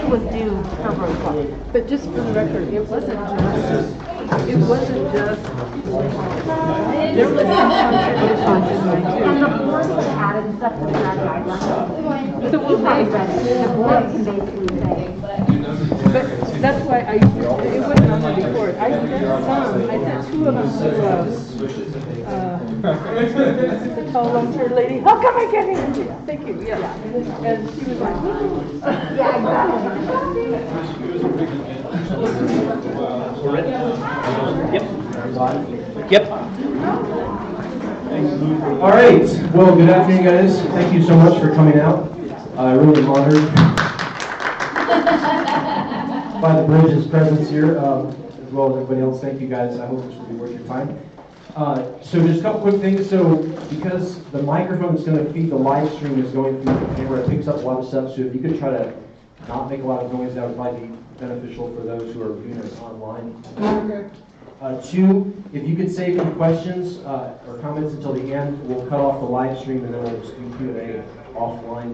it was due February 12th. But just for the record, it wasn't just. There was some And the board had added stuff to that guideline. So will I they? read it. The board can basically say. But that's why it wasn't on the report. I sent two of them to the tall long-haired lady. How come I can't even see it? Thank you, yeah. And she was like, Yeah, exactly. We're ready? Yep. All right. Well, good afternoon, guys. Thank you so much for coming out. I really am honored by the Bridge's presence here, as well as everybody else. Thank you, guys. I hope this will be worth your time. So just a couple quick things. So because the microphone that's going to feed the live stream is going through the camera, it picks up a lot of stuff. So if you could try to not make a lot of noise, that would probably be beneficial for those who are viewing us online. Two, if you could save any questions or comments until the end, we'll cut off the live stream and then we'll just do Q&A offline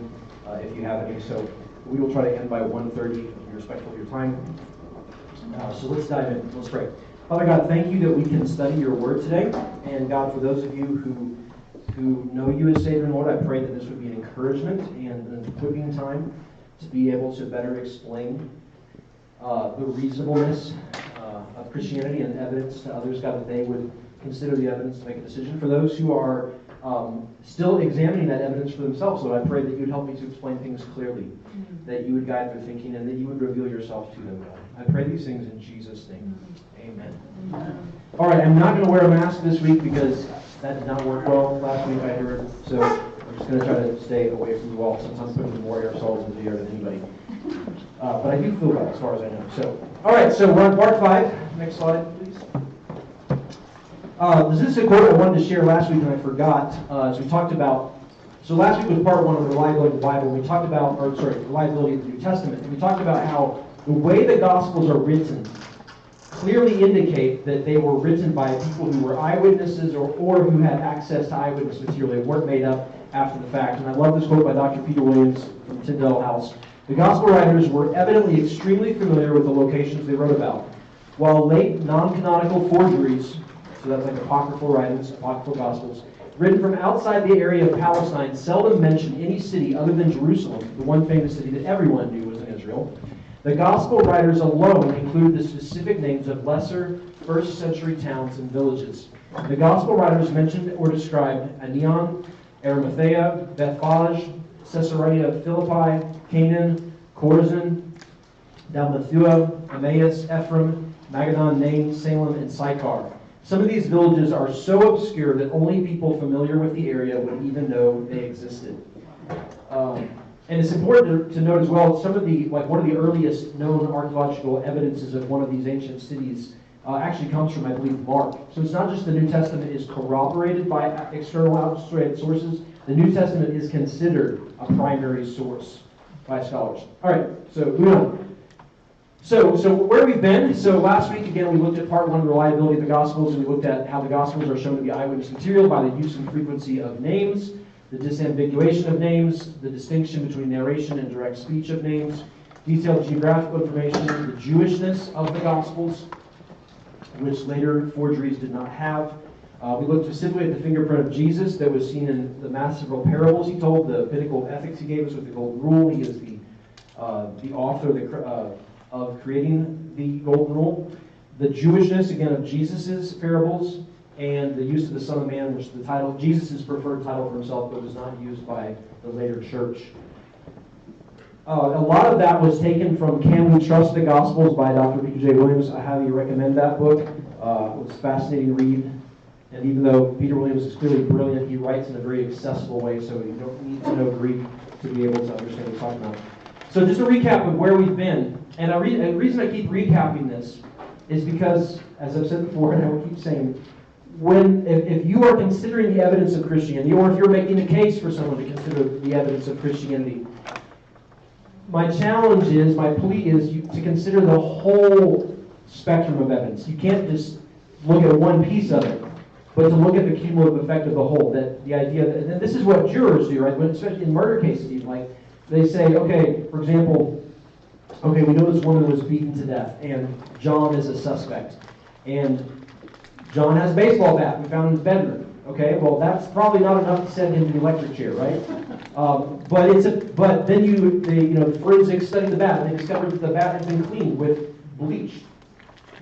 if you have any. So we will try to end by 1:30 to be respectful of your time. So let's dive in. Let's pray. Father God, thank you that we can study your word today. And God, for those of you who know you as Savior and Lord, I pray that this would be an encouragement and an equipping time to be able to better explain the reasonableness of Christianity and evidence to others, God, that they would consider the evidence to make a decision. For those who are still examining that evidence for themselves, Lord, I pray that you would help me to explain things clearly, that you would guide their thinking, and that you would reveal yourself to them, God. I pray these things in Jesus' name. Amen. All right, I'm not going to wear a mask this week because that did not work well last week, I heard. So I'm just going to try to stay away from you all, since I'm putting more aerosols into the air than anybody. But I do feel well, as far as I know. So, all right, so we're on part 5. Next slide, please. This is a quote I wanted to share last week and I forgot. As we talked about, so last week was part 1 of the reliability of the Bible. We talked about, reliability of the New Testament. And we talked about how the way the Gospels are written clearly indicate that they were written by people who were eyewitnesses or who had access to eyewitness material. They weren't made up after the fact. And I love this quote by Dr. Peter Williams from Tyndale House. The Gospel writers were evidently extremely familiar with the locations they wrote about, while late non-canonical forgeries, so that's like apocryphal writings, apocryphal Gospels, written from outside the area of Palestine seldom mention any city other than Jerusalem, the one famous city that everyone knew was in Israel. The Gospel writers alone include the specific names of lesser first-century towns and villages. The Gospel writers mentioned or described Anion, Arimathea, Bethphage, Caesarea Philippi, Canaan, Chorazin, Dalmathua, Emmaus, Ephraim, Magadan, Nain, Salem, and Sychar. Some of these villages are so obscure that only people familiar with the area would even know they existed. And it's important to note as well, some of the, like one of the earliest known archaeological evidences of one of these ancient cities actually comes from, I believe, Mark. So it's not just the New Testament is corroborated by external outside sources. The New Testament is considered a primary source by scholars. All right, so moving on. So where we've been, so last week, again, we looked at part 1, reliability of the Gospels, and we looked at how the Gospels are shown to be eyewitness material by the use and frequency of names, the disambiguation of names, the distinction between narration and direct speech of names, detailed geographical information, the Jewishness of the Gospels, which later forgeries did not have. We looked specifically at the fingerprint of Jesus that was seen in the massive parables he told, the pinnacle of ethics he gave us with the golden rule. He is the author of creating the golden rule. The Jewishness, again, of Jesus' parables, and the use of the Son of Man, which the title, Jesus' preferred title for himself, but was not used by the later church. A lot of that was taken from Can We Trust the Gospels by Dr. Peter J. Williams. I highly recommend that book. It was a fascinating read. And even though Peter Williams is clearly brilliant, he writes in a very accessible way, so you don't need to know Greek to be able to understand what he's talking about. So just a recap of where we've been. And the reason I keep recapping this is because, as I've said before, and I will keep saying, if you are considering the evidence of Christianity, or if you're making a case for someone to consider the evidence of Christianity, my challenge is, my plea is to consider the whole spectrum of evidence. You can't just look at one piece of it, but to look at the cumulative effect of the whole. That the idea that, and this is what jurors do, right? When, especially in murder cases, even, like they say, okay, for example, Okay, we know this woman was beaten to death, and John is a suspect. And John has a baseball bat we found in his bedroom. Okay, well, that's probably not enough to send him to the electric chair, right? But then the forensics studied the bat, and they discovered that the bat had been cleaned with bleach.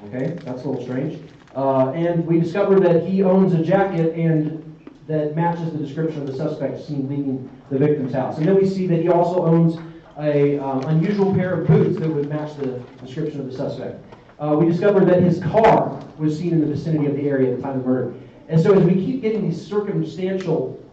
Okay, that's a little strange. And we discovered that he owns a jacket and that matches the description of the suspect seen leaving the victim's house. And then we see that he also owns a unusual pair of boots that would match the description of the suspect. We discovered that his car was seen in the vicinity of the area at the time of the murder. And so as we keep getting these circumstantial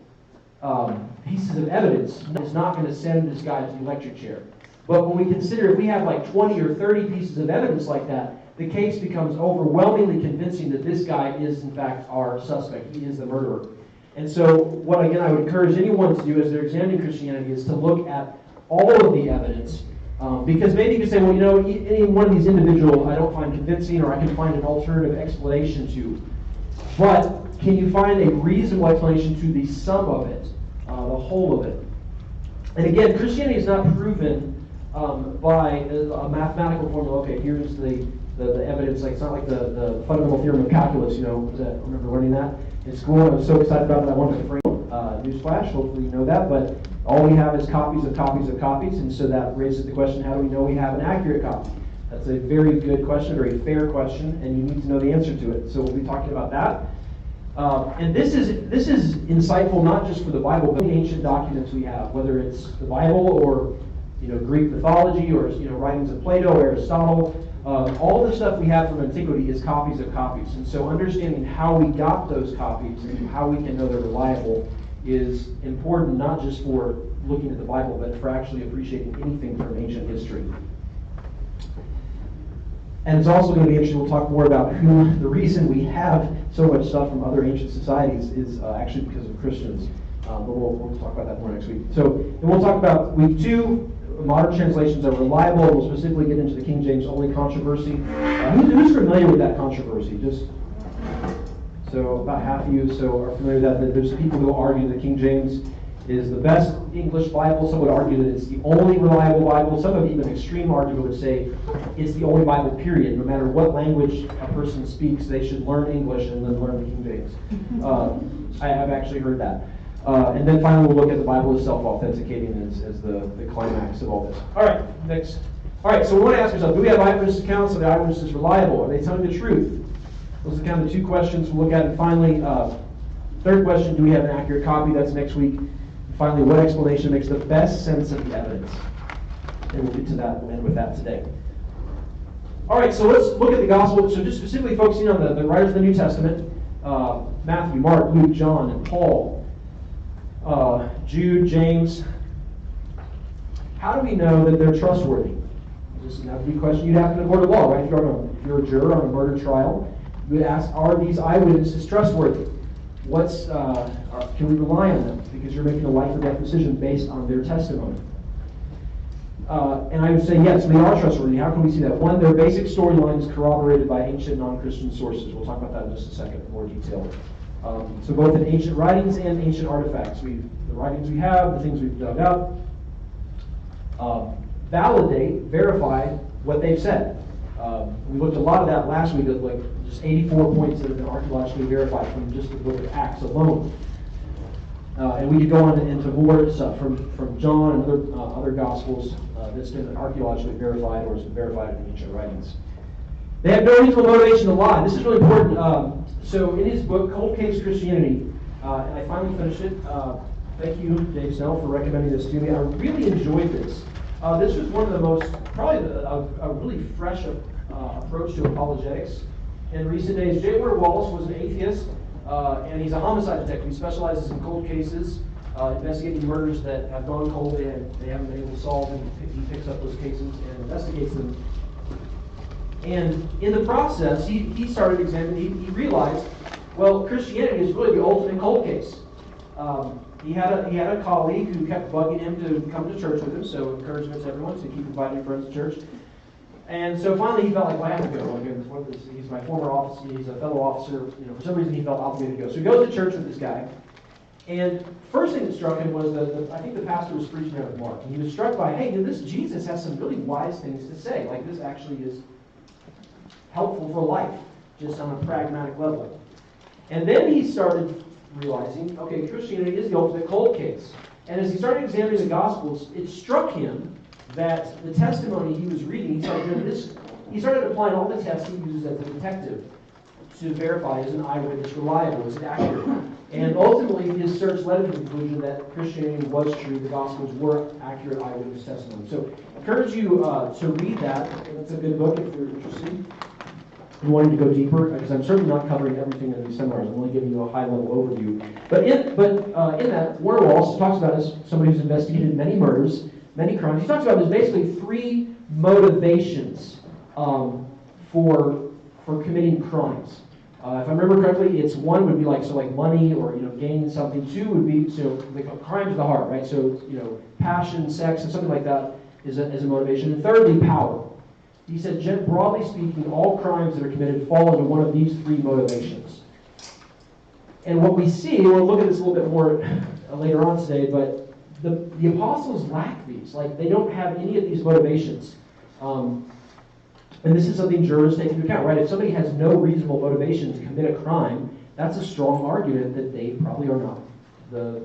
pieces of evidence, it's not going to send this guy to the electric chair. But when we consider if we have like 20 or 30 pieces of evidence like that, the case becomes overwhelmingly convincing that this guy is in fact our suspect. He is the murderer. And so what, again, I would encourage anyone to do as they're examining Christianity is to look at all of the evidence. Because maybe you can say, well, any one of these individuals I don't find convincing, or I can find an alternative explanation to. But can you find a reasonable explanation to the sum of it, the whole of it? And again, Christianity is not proven by a mathematical formula. Okay, here's the evidence. Like, it's not like the fundamental theorem of calculus. I remember learning that in school. I was so excited about it, I wanted to frame newsflash. Hopefully you know that. But all we have is copies of copies of copies, and so that raises the question: how do we know we have an accurate copy? That's a very good question, very fair question, and you need to know the answer to it. So we'll be talking about that. And this is insightful not just for the Bible, but the ancient documents we have, whether it's the Bible or Greek mythology or writings of Plato, Aristotle. All the stuff we have from antiquity is copies of copies. And so understanding how we got those copies and how we can know they're reliable is important, not just for looking at the Bible, but for actually appreciating anything from ancient history. And it's also going to be interesting, we'll talk more about the reason we have so much stuff from other ancient societies is actually because of Christians. But we'll talk about that more next week. So, and we'll talk about week 2. Modern translations are reliable. We'll specifically get into the King James only controversy. Who's familiar with that controversy? So about half of you are familiar with that. There's people who argue that King James is the best English Bible. Some would argue that it's the only reliable Bible. Some of even extreme argument would say it's the only Bible, period. No matter what language a person speaks, they should learn English and then learn the King James. I have actually heard that. And then finally, we'll look at the Bible as self-authenticating as the climax of all this. All right, next. All right, so we want to ask ourselves, do we have eyewitness accounts? Are the eyewitnesses reliable? Are they telling the truth? Those are kind of the 2 questions we'll look at. And finally, third question, do we have an accurate copy? That's next week. And finally, what explanation makes the best sense of the evidence? And we'll get to that. We'll end with that today. All right, so let's look at the gospel. So just specifically focusing on the writers of the New Testament, Matthew, Mark, Luke, John, and Paul. Jude, James. How do we know that they're trustworthy? This is an absolute question you'd ask in a court of law, right? If you're a juror on a murder trial, you would ask, are these eyewitnesses trustworthy? Can we rely on them? Because you're making a life or death decision based on their testimony. And I would say, yes, they are trustworthy. How can we see that? One, their basic storyline is corroborated by ancient non-Christian sources. We'll talk about that in just a second in more detail. So both in ancient writings and ancient artifacts. The writings we have, the things we've dug up, validate, verify what they've said. We looked at a lot of that last week, like just 84 points that have been archaeologically verified from just the book of Acts alone. And we could go on into more stuff from John and other Gospels that's been archaeologically verified or has been verified in the ancient writings. They have no reasonable motivation to lie. This is really important. So in his book, Cold Case Christianity, and I finally finished it. Thank you, Dave Snell, for recommending this to me. I really enjoyed this. This was one of the most, probably a really fresh approach to apologetics in recent days. J. Warner Wallace was an atheist, and he's a homicide detective. He specializes in cold cases, investigating murders that have gone cold and they haven't been able to solve, and he picks up those cases and investigates them. And in the process, he started examining, he realized, well, Christianity is really the ultimate cold case. He had a colleague who kept bugging him to come to church with him, so encouragement to everyone to keep inviting friends to church. And so finally he felt like, well, I have to go. He's my former officer, he's a fellow officer. For some reason he felt obligated to go. So he goes to church with this guy, And first thing that struck him was that I think the pastor was preaching out of Mark, and he was struck by, hey, this Jesus has some really wise things to say. Like, this actually is helpful for life, just on a pragmatic level. And then he started realizing, okay, Christianity is the ultimate cold case. And as he started examining the Gospels, it struck him that the testimony he was reading, he started applying all the tests he uses as a detective to verify is an eyewitness reliable, is it accurate? And ultimately, his search led him to the conclusion that Christianity was true, the Gospels were accurate eyewitness testimony. So I encourage you to read that. It's a good book if you're interested. You wanting to go deeper, because I'm certainly not covering everything in these seminars. I'm only giving you a high-level overview. But in that, Warner Walsh talks about as somebody who's investigated many murders, many crimes. He talks about there's basically three motivations for committing crimes. If I remember correctly, it's one would be like money or gaining something. Two would be like crimes of the heart, right? So passion, sex, and something like that is a motivation. And thirdly, power. He said, broadly speaking, all crimes that are committed fall into one of these three motivations. And what we see, we'll look at this a little bit more later on today, but the apostles lack these. Like, they don't have any of these motivations. And this is something jurors take into account, right? If somebody has no reasonable motivation to commit a crime, that's a strong argument that they probably are not the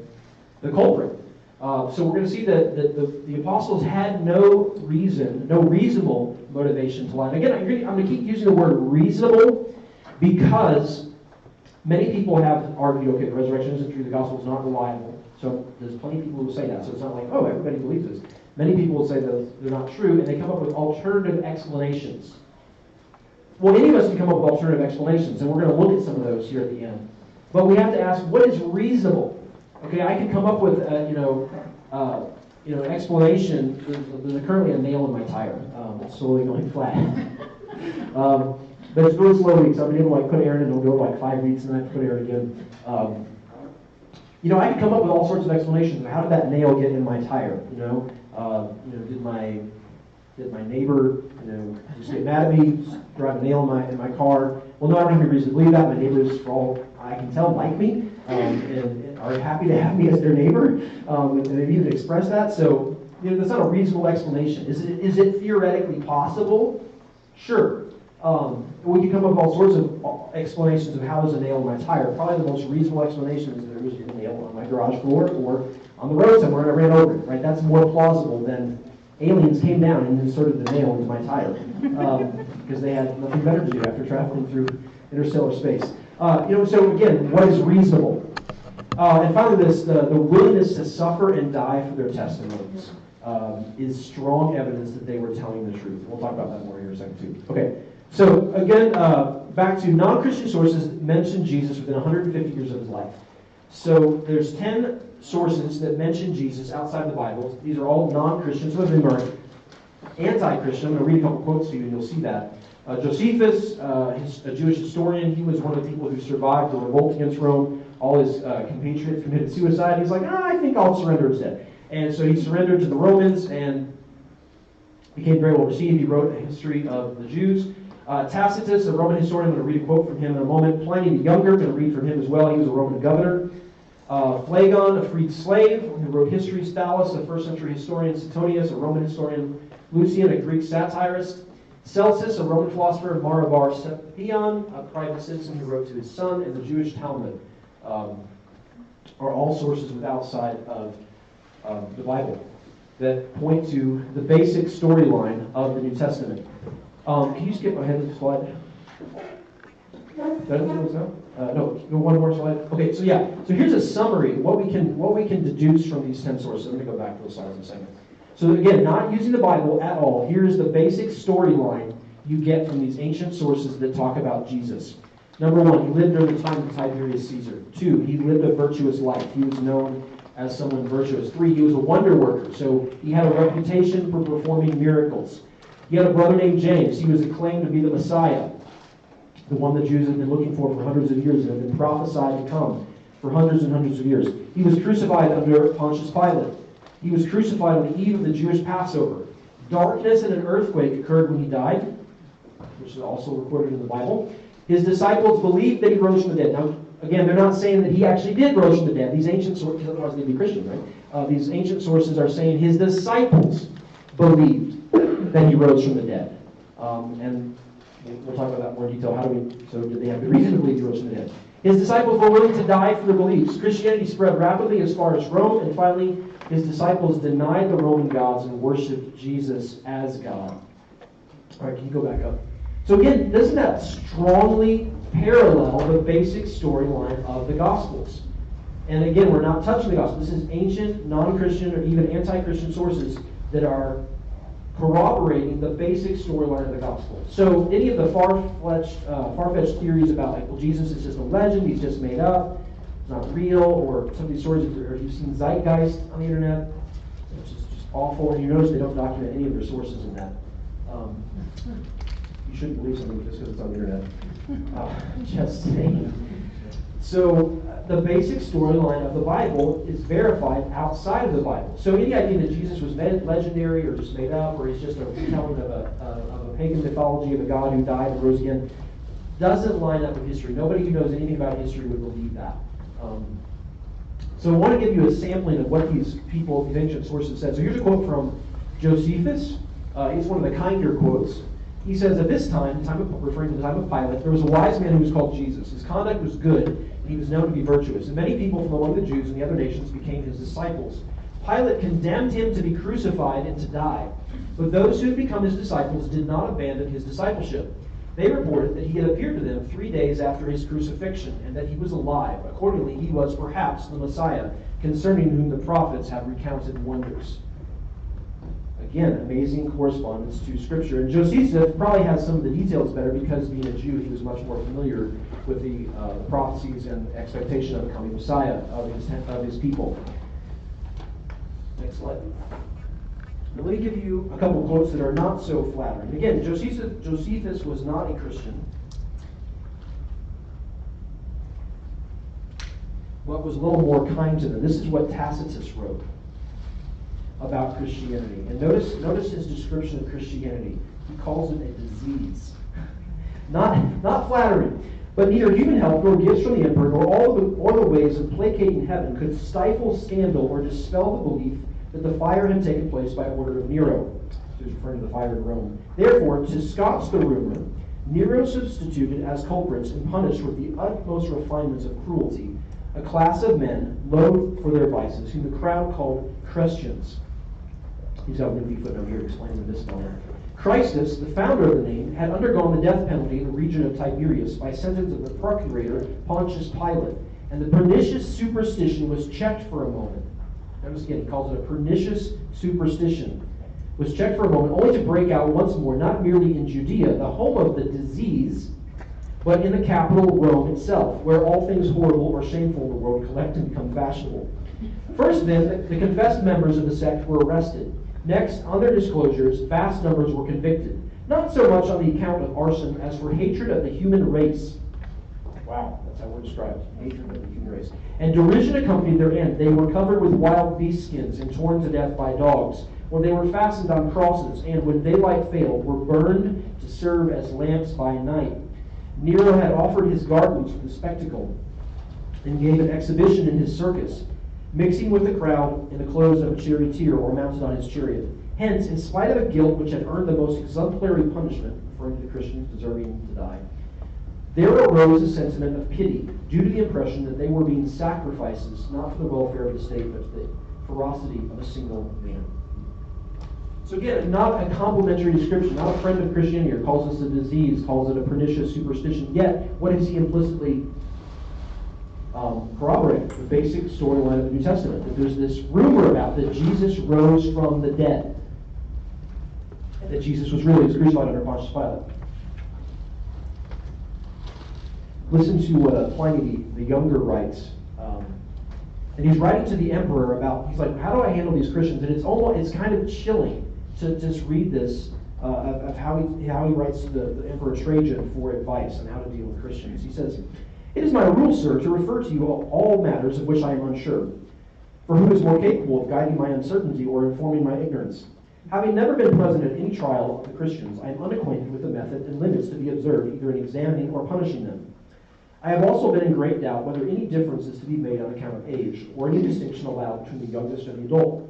culprit. So we're going to see that the apostles had no reasonable motivation to lie. And again, I'm going to keep using the word reasonable because many people have argued, okay, the resurrection isn't true, the gospel is not reliable. So there's plenty of people who say that. So it's not like, oh, everybody believes this. Many people will say that they're not true, and they come up with alternative explanations. Well, any of us can come up with alternative explanations, and we're going to look at some of those here at the end. But we have to ask, what is reasonable? Okay, I can come up with an explanation. There's currently a nail in my tire. It's slowly going flat. But it's really slow weeks. I've been able to put air in it. It'll go 5 weeks, and then I have to put air in again. I can come up with all sorts of explanations. How did that nail get in my tire? Did my neighbor just get mad at me, drive a nail in my car? Well, no, I don't have any reason to believe that. My neighbors, for all I can tell, like me and are happy to have me as their neighbor, and they've even expressed that. So that's not a reasonable explanation. Is it theoretically possible? Sure. We can come up with all sorts of explanations of how there's a nail in my tire. Probably the most reasonable explanation is there was a nail on my garage floor or on the road somewhere and I ran over it. Right? That's more plausible than aliens came down and inserted the nail into my tire because they had nothing better to do after traveling through interstellar space. So again, what is reasonable? And finally, the willingness to suffer and die for their testimonies is strong evidence that they were telling the truth. We'll talk about that more here in a second too. Okay, so again, back to non-Christian sources that mention Jesus within 150 years of his life. So there's 10 sources that mention Jesus outside the Bible. These are all non-Christian. Some of them are anti-Christian. I'm going to read a couple quotes to you and you'll see that. Josephus, a Jewish historian, he was one of the people who survived the revolt against Rome. All his compatriots committed suicide. He's like, I think I'll surrender instead. And so he surrendered to the Romans and became very well received. He wrote a history of the Jews. Tacitus, a Roman historian, I'm going to read a quote from him in a moment. Pliny the Younger, I'm going to read from him as well. He was a Roman governor. Phlegon, a freed slave, who wrote history. Stalus, a first-century historian. Suetonius, a Roman historian. Lucian, a Greek satirist. Celsus, a Roman philosopher. Marabar Sepion, a private citizen who wrote to his son. And the Jewish Talmud are all sources with outside of the Bible that point to the basic storyline of the New Testament. Can you skip ahead of the slide? No, go one more slide. Okay, so here's a summary of what we can deduce from these 10 sources. I'm going to go back to those slides in a second. So again, not using the Bible at all, here's the basic storyline you get from these ancient sources that talk about Jesus. Number one, he lived during the time of Tiberius Caesar. 2, he lived a virtuous life. He was known as someone virtuous. 3, he was a wonder worker, so he had a reputation for performing miracles. He had a brother named James. He was acclaimed to be the Messiah, the one the Jews had been looking for hundreds of years and had been prophesied to come for hundreds and hundreds of years. He was crucified under Pontius Pilate. He was crucified on the eve of the Jewish Passover. Darkness and an earthquake occurred when he died, which is also recorded in the Bible. His disciples believed that he rose from the dead. Now, again, they're not saying that he actually did rose from the dead. These ancient sources, because otherwise they'd be Christian, right? These ancient sources are saying his disciples believed that he rose from the dead. And we'll talk about that more in detail. So did they have good reason to believe he rose from the dead? His disciples were willing to die for their beliefs. Christianity spread rapidly as far as Rome, and finally, his disciples denied the Roman gods and worshipped Jesus as God. All right, can you go back up? So again, doesn't that strongly parallel the basic storyline of the Gospels? And again, we're not touching the Gospel. This is ancient, non-Christian, or even anti-Christian sources that are corroborating the basic storyline of the Gospel. So any of the far-fetched theories about, like, well, Jesus is just a legend, he's just made up, it's not real, or some of these stories, or you've seen Zeitgeist on the internet, which is just awful, and you notice they don't document any of their sources in that. You shouldn't believe something just because it's on the internet. Just saying. So the basic storyline of the Bible is verified outside of the Bible. So any idea that Jesus was legendary or just made up, or he's just a retelling of a pagan mythology of a God who died and rose again, doesn't line up with history. Nobody who knows anything about history would believe that. So I want to give you a sampling of what these people, these ancient sources said. So here's a quote from Josephus. It's one of the kinder quotes. He says, at this time, referring to the time of Pilate, there was a wise man who was called Jesus. His conduct was good, and he was known to be virtuous. And many people from among the Jews and the other nations became his disciples. Pilate condemned him to be crucified and to die. But those who had become his disciples did not abandon his discipleship. They reported that he had appeared to them 3 days after his crucifixion, and that he was alive. Accordingly, he was perhaps the Messiah, concerning whom the prophets have recounted wonders. Again, amazing correspondence to Scripture. And Josephus probably has some of the details better because, being a Jew, he was much more familiar with the prophecies and expectation of the coming Messiah of his people. Next slide. Now, let me give you a couple quotes that are not so flattering. Again, Josephus was not a Christian. But was a little more kind to them. This is what Tacitus wrote about Christianity. And notice his description of Christianity. He calls it a disease. Not flattering. But neither human help nor gifts from the emperor nor the ways of placating heaven could stifle scandal or dispel the belief that the fire had taken place by order of Nero. So he's referring to the fire in Rome. Therefore, to scotch the rumor, Nero substituted as culprits and punished with the utmost refinements of cruelty a class of men loathed for their vices, whom the crowd called Christians. He's got a nifty footnote here explaining the misnomer. Christus, the founder of the name, had undergone the death penalty in the region of Tiberias by sentence of the procurator Pontius Pilate, and the pernicious superstition was checked for a moment. Notice again, he calls it a pernicious superstition. Was checked for a moment, only to break out once more, not merely in Judea, the home of the disease, but in the capital Rome itself, where all things horrible or shameful in the world collect and become fashionable. First, then, the confessed members of the sect were arrested. Next, on their disclosures, vast numbers were convicted, not so much on the account of arson as for hatred of the human race. Wow, that's how we're described, hatred of the human race. And derision accompanied their end. They were covered with wild beast skins and torn to death by dogs, or they were fastened on crosses, and when daylight failed, were burned to serve as lamps by night. Nero had offered his gardens for the spectacle, and gave an exhibition in his circus, mixing with the crowd in the clothes of a charioteer or mounted on his chariot. Hence, in spite of a guilt which had earned the most exemplary punishment, referring to the Christians deserving to die, there arose a sentiment of pity due to the impression that they were being sacrifices, not for the welfare of the state, but for the ferocity of a single man. So again, not a complimentary description, not a friend of Christianity, or calls us a disease, calls it a pernicious superstition. Yet, what is he implicitly corroborating? The basic storyline of the New Testament, that there's this rumor about that Jesus rose from the dead, and that Jesus was really crucified under Pontius Pilate. Listen to what Pliny the Younger writes. And he's writing to the emperor about, he's like, how do I handle these Christians? And it's kind of chilling to just read this, of how he writes to the Emperor Trajan for advice on how to deal with Christians. He says, "It is my rule, sir, to refer to you all matters of which I am unsure. For who is more capable of guiding my uncertainty or informing my ignorance? Having never been present at any trial of the Christians, I am unacquainted with the method and limits to be observed either in examining or punishing them. I have also been in great doubt whether any difference is to be made on account of age, or any distinction allowed between the youngest and the adult,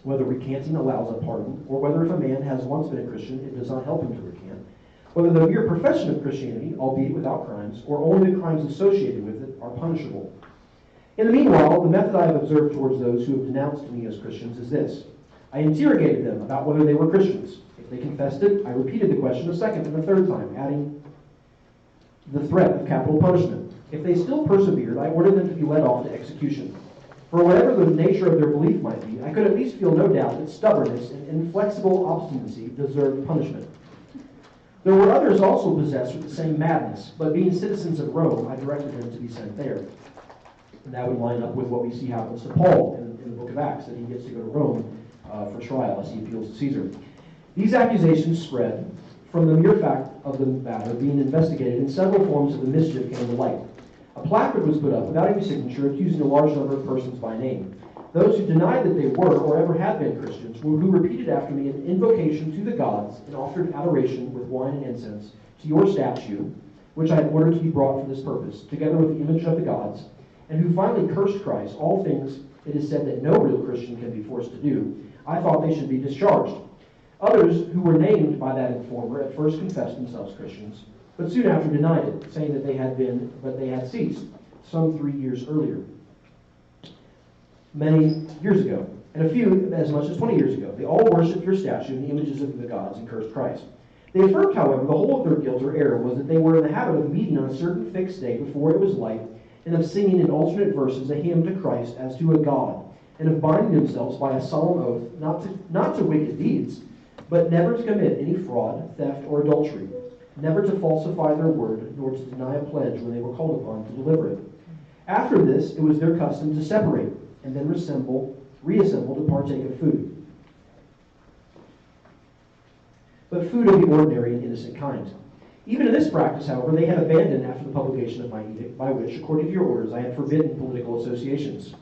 whether recanting allows a pardon, or whether if a man has once been a Christian, it does not help him to recant, whether the mere profession of Christianity, albeit without crimes, or only the crimes associated with it, are punishable. In the meanwhile, the method I have observed towards those who have denounced me as Christians is this. I interrogated them about whether they were Christians. If they confessed it, I repeated the question a second and a third time, adding the threat of capital punishment. If they still persevered, I ordered them to be led off to execution. For whatever the nature of their belief might be, I could at least feel no doubt that stubbornness and inflexible obstinacy deserved punishment. There were others also possessed with the same madness, but being citizens of Rome, I directed them to be sent there. And that would line up with what we see happens to Paul in the book of Acts, that he gets to go to Rome for trial as he appeals to Caesar. These accusations spread from the mere fact of the matter being investigated, and several forms of the mischief came to light. A placard was put up without any signature accusing a large number of persons by name. Those who denied that they were or ever had been Christians, who repeated after me an invocation to the gods and offered adoration with wine and incense to your statue, which I had ordered to be brought for this purpose, together with the image of the gods, and who finally cursed Christ, all things it is said that no real Christian can be forced to do, I thought they should be discharged. Others who were named by that informer at first confessed themselves Christians, but soon after denied it, saying that they had been, but they had ceased, some 3 years earlier. Many years ago, and a few as much as 20 years ago, they all worshipped your statue and the images of the gods and cursed Christ. They affirmed, however, the whole of their guilt or error was that they were in the habit of meeting on a certain fixed day before it was light, and of singing in alternate verses a hymn to Christ as to a God, and of binding themselves by a solemn oath not to wicked deeds, but never to commit any fraud, theft, or adultery, never to falsify their word, nor to deny a pledge when they were called upon to deliver it. After this, it was their custom to separate, and then reassemble to partake of food. But food of the ordinary and innocent kind. Even in this practice, however, they had abandoned after the publication of my edict, by which, according to your orders, I had forbidden political associations.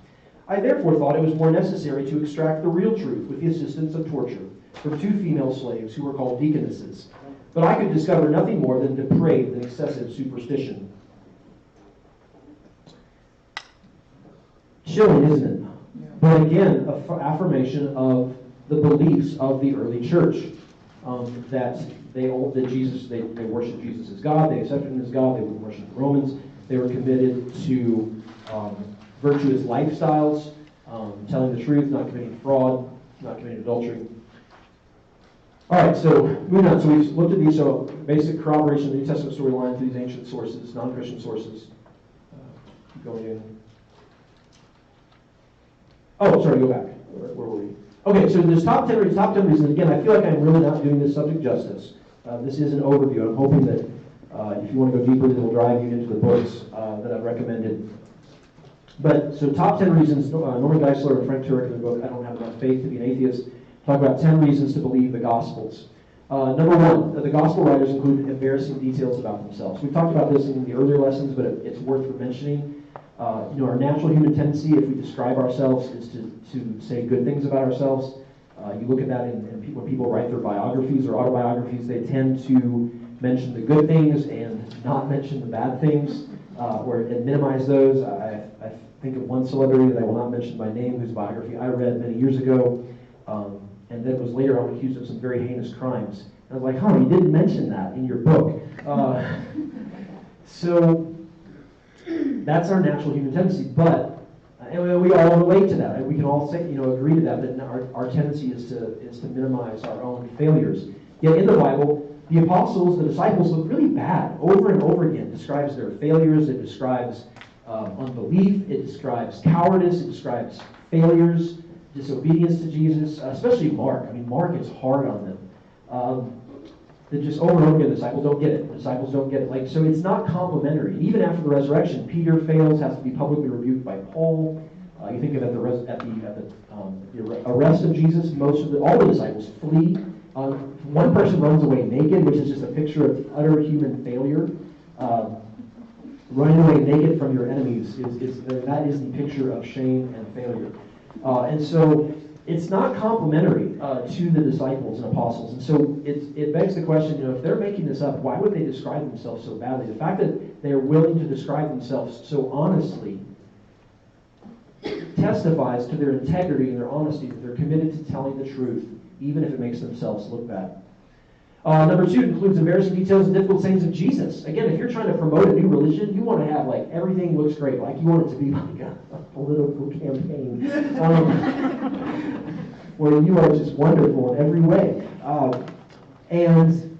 I therefore thought it was more necessary to extract the real truth with the assistance of torture from 2 female slaves who were called deaconesses. But I could discover nothing more than depraved and excessive superstition. Chilling, isn't it? But again, an affirmation of the beliefs of the early church, that they worshiped Jesus as God, they accepted him as God, they wouldn't worship the Romans, they were committed to virtuous lifestyles, telling the truth, not committing fraud, not committing adultery. All right, so moving on. So we've looked at these. So basic corroboration of the New Testament storyline through these ancient sources, non-Christian sources. Keep going in. Oh, sorry, go back. Where were we? Okay, so there's top 10 reasons. Again, I feel like I'm really not doing this subject justice. This is an overview. I'm hoping that if you want to go deeper, it'll drive you into the books that I've recommended. But so top 10 reasons. Norman Geisler and Frank Turek in the book, I Don't Have Enough Faith to Be an Atheist, talk about 10 reasons to believe the Gospels. Number one, the Gospel writers include embarrassing details about themselves. We've talked about this in the earlier lessons, but it's worth mentioning. Our natural human tendency, if we describe ourselves, is to say good things about ourselves. You look at that when people write their biographies or autobiographies, they tend to mention the good things and not mention the bad things, and minimize those. I think of one celebrity that I will not mention by name, whose biography I read many years ago, and then was later on accused of some very heinous crimes. And I was like, you didn't mention that in your book. So that's our natural human tendency, but and we all relate to that. We can all say, agree to that our tendency is to minimize our own failures. Yet in the Bible, the apostles, the disciples look really bad over and over again. It describes their failures. It describes unbelief. It describes cowardice. It describes failures, disobedience to Jesus, especially Mark. I mean, Mark is hard on them. That just over and over again, the disciples don't get it. The disciples don't get it. So it's not complimentary. And even after the resurrection, Peter fails, has to be publicly rebuked by Paul. You think of at the arrest of Jesus, all the disciples flee. One person runs away naked, which is just a picture of utter human failure. Running away naked from your enemies that is the picture of shame and failure. And so it's not complimentary to the disciples and apostles. And so it begs the question, if they're making this up, why would they describe themselves so badly? The fact that they're willing to describe themselves so honestly testifies to their integrity and their honesty, that they're committed to telling the truth, even if it makes themselves look bad. Number 2 includes embarrassing details and difficult sayings of Jesus. Again, if you're trying to promote a new religion, you want to have everything looks great. You want it to be like a political campaign where you are just wonderful in every way. And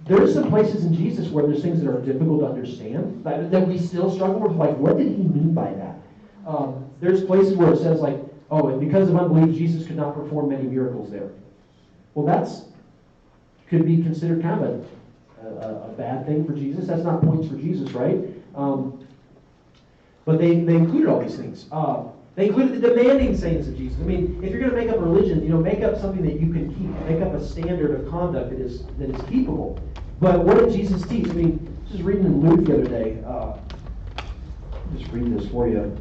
there's some places in Jesus where there's things that are difficult to understand, that we still struggle with. What did he mean by that? There's places where it says and because of unbelief, Jesus could not perform many miracles there. Well, that's could be considered kind of a bad thing for Jesus. That's not points for Jesus, right? But they included all these things. They included the demanding sayings of Jesus. I mean, if you're going to make up a religion, make up something that you can keep. Make up a standard of conduct that is keepable. But what did Jesus teach? I mean, just reading in Luke the other day. Just read this for you.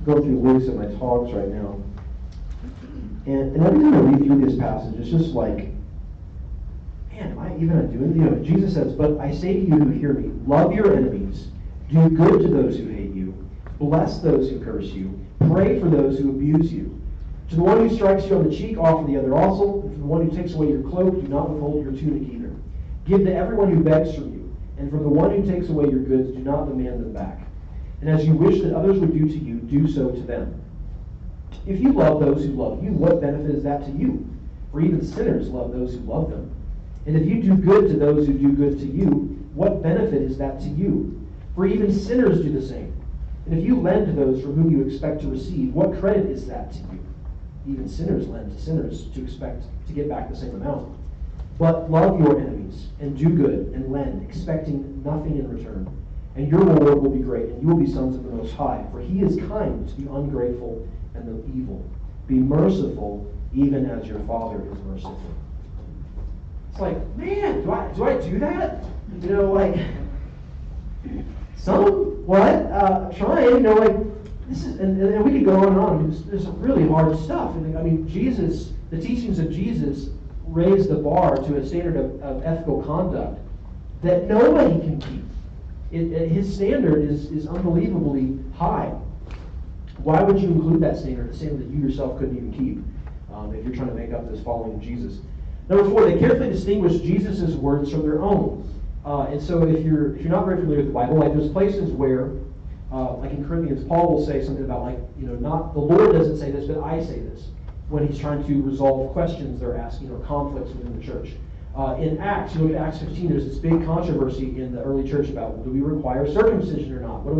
Go through Luke's and my talks right now. And every time I read through this passage, it's just man, am I even doing? Jesus says, "But I say to you who hear me, love your enemies, do good to those who hate you, bless those who curse you, pray for those who abuse you. To the one who strikes you on the cheek, offer the other also. And from the one who takes away your cloak, do not withhold your tunic either. Give to everyone who begs from you, and from the one who takes away your goods, do not demand them back. And as you wish that others would do to you, do so to them. If you love those who love you, what benefit is that to you? For even sinners love those who love them. And if you do good to those who do good to you, what benefit is that to you? For even sinners do the same. And if you lend to those from whom you expect to receive, what credit is that to you? Even sinners lend to sinners to expect to get back the same amount. But love your enemies, and do good, and lend, expecting nothing in return. And your reward will be great, and you will be sons of the Most High. For he is kind to the ungrateful and the evil. Be merciful, even as your Father is merciful." It's man, do I do that? Somewhat, trying, this is, and we could go on and on. I mean, there's really hard stuff. And Jesus, the teachings of Jesus raised the bar to a standard of ethical conduct that nobody can keep. His standard is unbelievably high. Why would you include that standard, a standard that you yourself couldn't even keep, if you're trying to make up this following of Jesus? Number 4, they carefully distinguish Jesus' words from their own. And so if you're not very familiar with the Bible, there's places where, in Corinthians, Paul will say something about not the Lord doesn't say this, but I say this, when he's trying to resolve questions they're asking or conflicts within the church. In Acts, you look at Acts 15, there's this big controversy in the early church about, well, do we require circumcision or not? What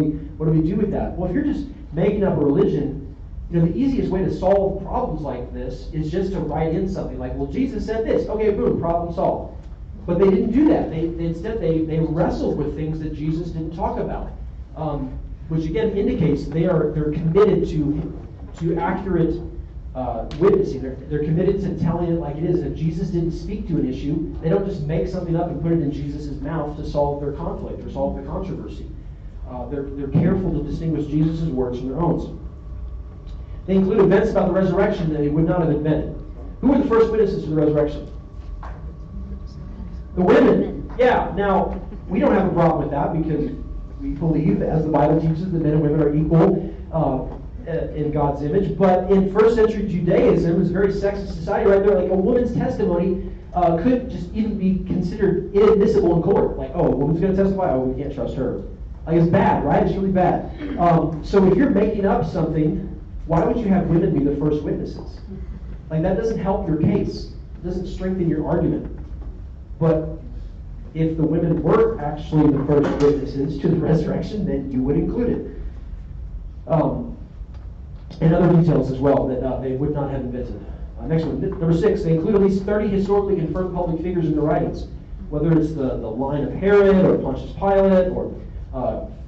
do we do with that? Well, if you're just making up a religion, the easiest way to solve problems like this is just to write in something well, Jesus said this. Okay, boom, problem solved. But they didn't do that. Instead they wrestled with things that Jesus didn't talk about, which again indicates they're committed to accurate witnessing. They're committed to telling it like it is. And if Jesus didn't speak to an issue, they don't just make something up and put it in Jesus' mouth to solve their conflict or solve the controversy. They're careful to distinguish Jesus' words from their own. They include events about the resurrection that they would not have invented. Who were the first witnesses to the resurrection? The women. Yeah, now, we don't have a problem with that because we believe, as the Bible teaches, that men and women are equal in God's image. But in first century Judaism, it was a very sexist society right there. A woman's testimony could just even be considered inadmissible in court. A woman's going to testify? Oh, we can't trust her. It's bad, right? It's really bad. So if you're making up something, why would you have women be the first witnesses? That doesn't help your case. It doesn't strengthen your argument. But if the women were actually the first witnesses to the resurrection, then you would include it. And other details as well that they would not have invented. Next one, number 6, they include at least 30 historically confirmed public figures in the writings, whether it's the line of Herod or Pontius Pilate or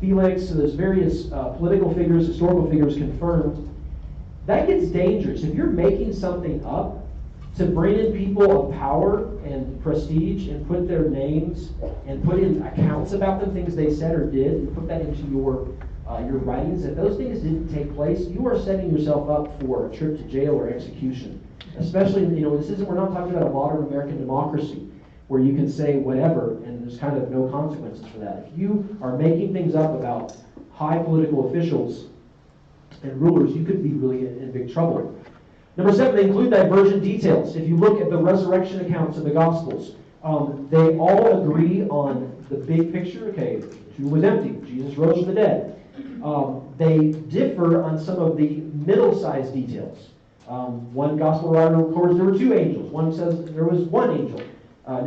Felix. So there's various political figures, historical figures confirmed. That gets dangerous. If you're making something up to bring in people of power and prestige and put their names and put in accounts about them, things they said or did, and put that into your your writings, if those things didn't take place, you are setting yourself up for a trip to jail or execution. Especially, we're not talking about a modern American democracy where you can say whatever and there's kind of no consequences for that. If you are making things up about high political officials and rulers, you could be really in big trouble. Number 7, they include divergent details. If you look at the resurrection accounts of the Gospels, they all agree on the big picture. Okay, the tomb was empty. Jesus rose from the dead. They differ on some of the middle-sized details. One Gospel writer records there were 2 angels. One says there was 1 angel. And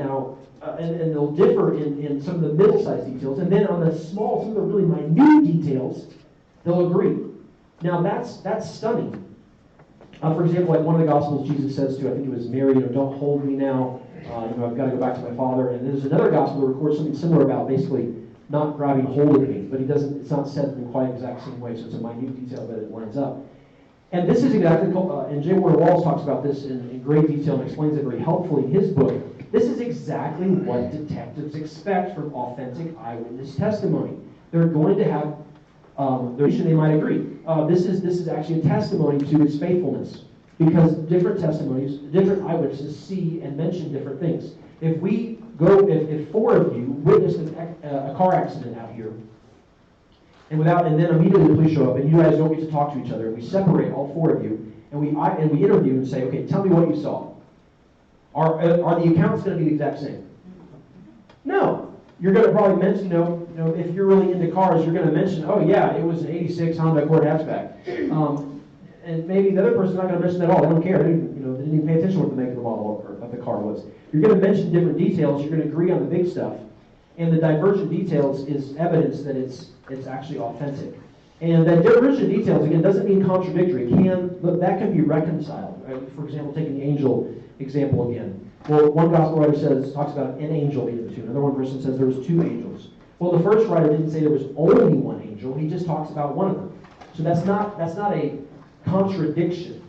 they'll differ in some of the middle-sized details. And then on the small, some of the really minute details, they'll agree. Now, that's stunning. For example, like one of the Gospels, Jesus says to, I think it was Mary, don't hold me now. I've got to go back to my Father. And there's another Gospel that records something similar about basically not grabbing hold of me, but it's not said in quite the exact same way, so it's a minute detail, but it lines up. And this is exactly, and J. Warner Walls talks about this in great detail and explains it very helpfully in his book. This is exactly what detectives expect from authentic eyewitness testimony. They're going to have they might agree. This is actually a testimony to its faithfulness, because different testimonies, different eyewitnesses see and mention different things. If 4 of you witnessed a car accident out here, and then immediately the police show up, and you guys don't get to talk to each other, we separate all 4 of you, and we interview and say, okay, tell me what you saw. Are the accounts going to be the exact same? No. You're going to probably mention, if you're really into cars, you're going to mention, oh yeah, it was an '86 Honda Accord hatchback. And maybe the other person's not going to mention that at all. They don't care. They didn't even pay attention to what the make and the model of the car was. You're going to mention different details. You're going to agree on the big stuff. And the divergent details is evidence that it's actually authentic. And that divergent details, again, doesn't mean contradictory. That can be reconciled. Right? For example, taking the angel example again. Well, one gospel writer talks about an angel being the tomb. Another one person says there was 2 angels. Well, the first writer didn't say there was only 1 angel. He just talks about one of them. So that's not a contradiction,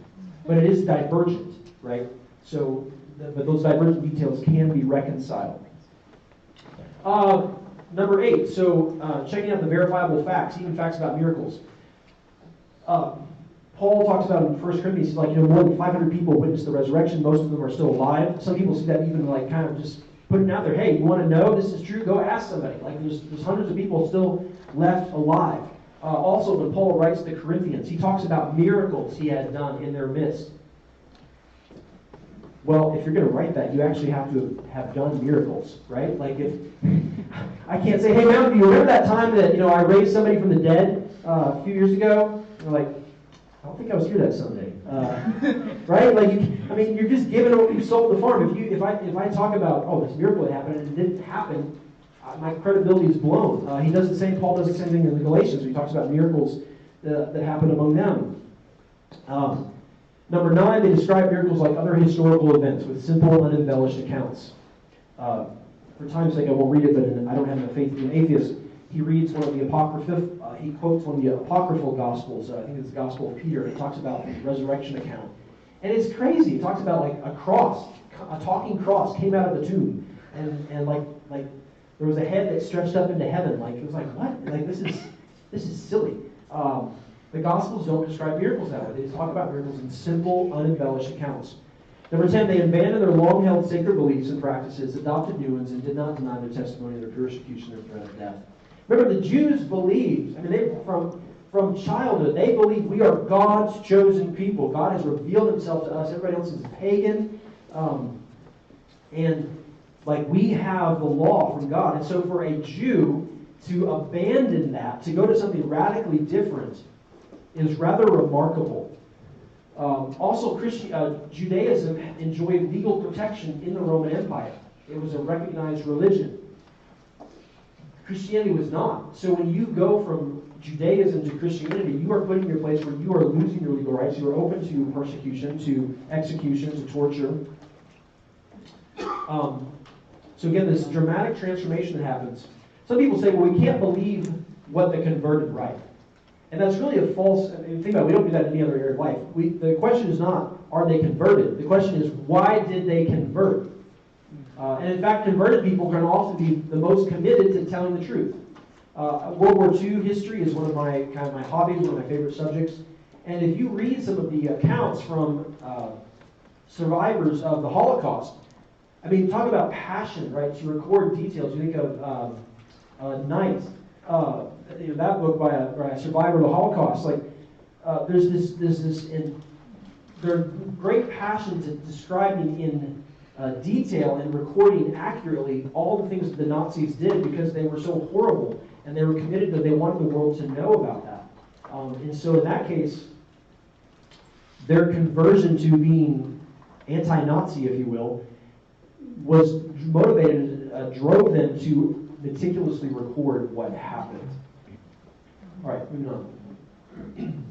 but it is divergent, right? So, but those divergent details can be reconciled. Number 8. So, checking out the verifiable facts, even facts about miracles. Paul talks about in 1 Corinthians, he's like, more than 500 people witnessed the resurrection. Most of them are still alive. Some people see that even like kind of just putting it out there. Hey, you want to know this is true? Go ask somebody. Like there's hundreds of people still left alive. Also, when Paul writes to the Corinthians, he talks about miracles he had done in their midst. Well, if you're going to write that, you actually have to have done miracles, right? Like if I can't say, hey, man, do you remember that time that I raised somebody from the dead a few years ago? You're like, I don't think I was here that Sunday, right? Like, you're just giving what you sold the farm. If I talk about, oh, this miracle that happened and it didn't happen, my credibility is blown. Paul does the same thing in the Galatians. He talks about miracles that happen among them. Number 9, they describe miracles like other historical events with simple, unembellished accounts. For time's sake, I won't read it, but I don't have enough faith in an atheist. He reads one of the he quotes one of the apocryphal Gospels. I think it's the Gospel of Peter. It talks about the resurrection account. And it's crazy. It talks about like a cross, a talking cross came out of the tomb. And like there was a head that stretched up into heaven. Like it was like, what? Like this is silly. The Gospels don't describe miracles that way. They talk about miracles in simple, unembellished accounts. Number 10, they abandoned their long-held sacred beliefs and practices, adopted new ones, and did not deny their testimony, their persecution, or threat of death. Remember, the Jews believed, from childhood, they believed we are God's chosen people. God has revealed himself to us. Everybody else is pagan. And we have the law from God. And so for a Jew to abandon that, to go to something radically different, is rather remarkable. Also, Judaism enjoyed legal protection in the Roman Empire. It was a recognized religion. Christianity was not. So when you go from Judaism to Christianity, you are put in your place where you are losing your legal rights. You are open to persecution, to execution, to torture. So again, this dramatic transformation that happens. Some people say, well, we can't believe what the converted write. And that's really a false, think about it, we don't do that in any other area of life. The question is not, are they converted? The question is, why did they convert? And in fact, converted people can often be the most committed to telling the truth. World War II history is one of my my hobbies, one of my favorite subjects. And if you read some of the accounts from survivors of the Holocaust, I mean, talk about passion, right? To record details. You think of Night, that book by a survivor of the Holocaust. Like, there's this, and their great passion to describing in detail and recording accurately all the things that the Nazis did because they were so horrible and they were committed that they wanted the world to know about that. And so in that case, their conversion to being anti-Nazi, if you will, was motivated, drove them to meticulously record what happened. All right, moving on.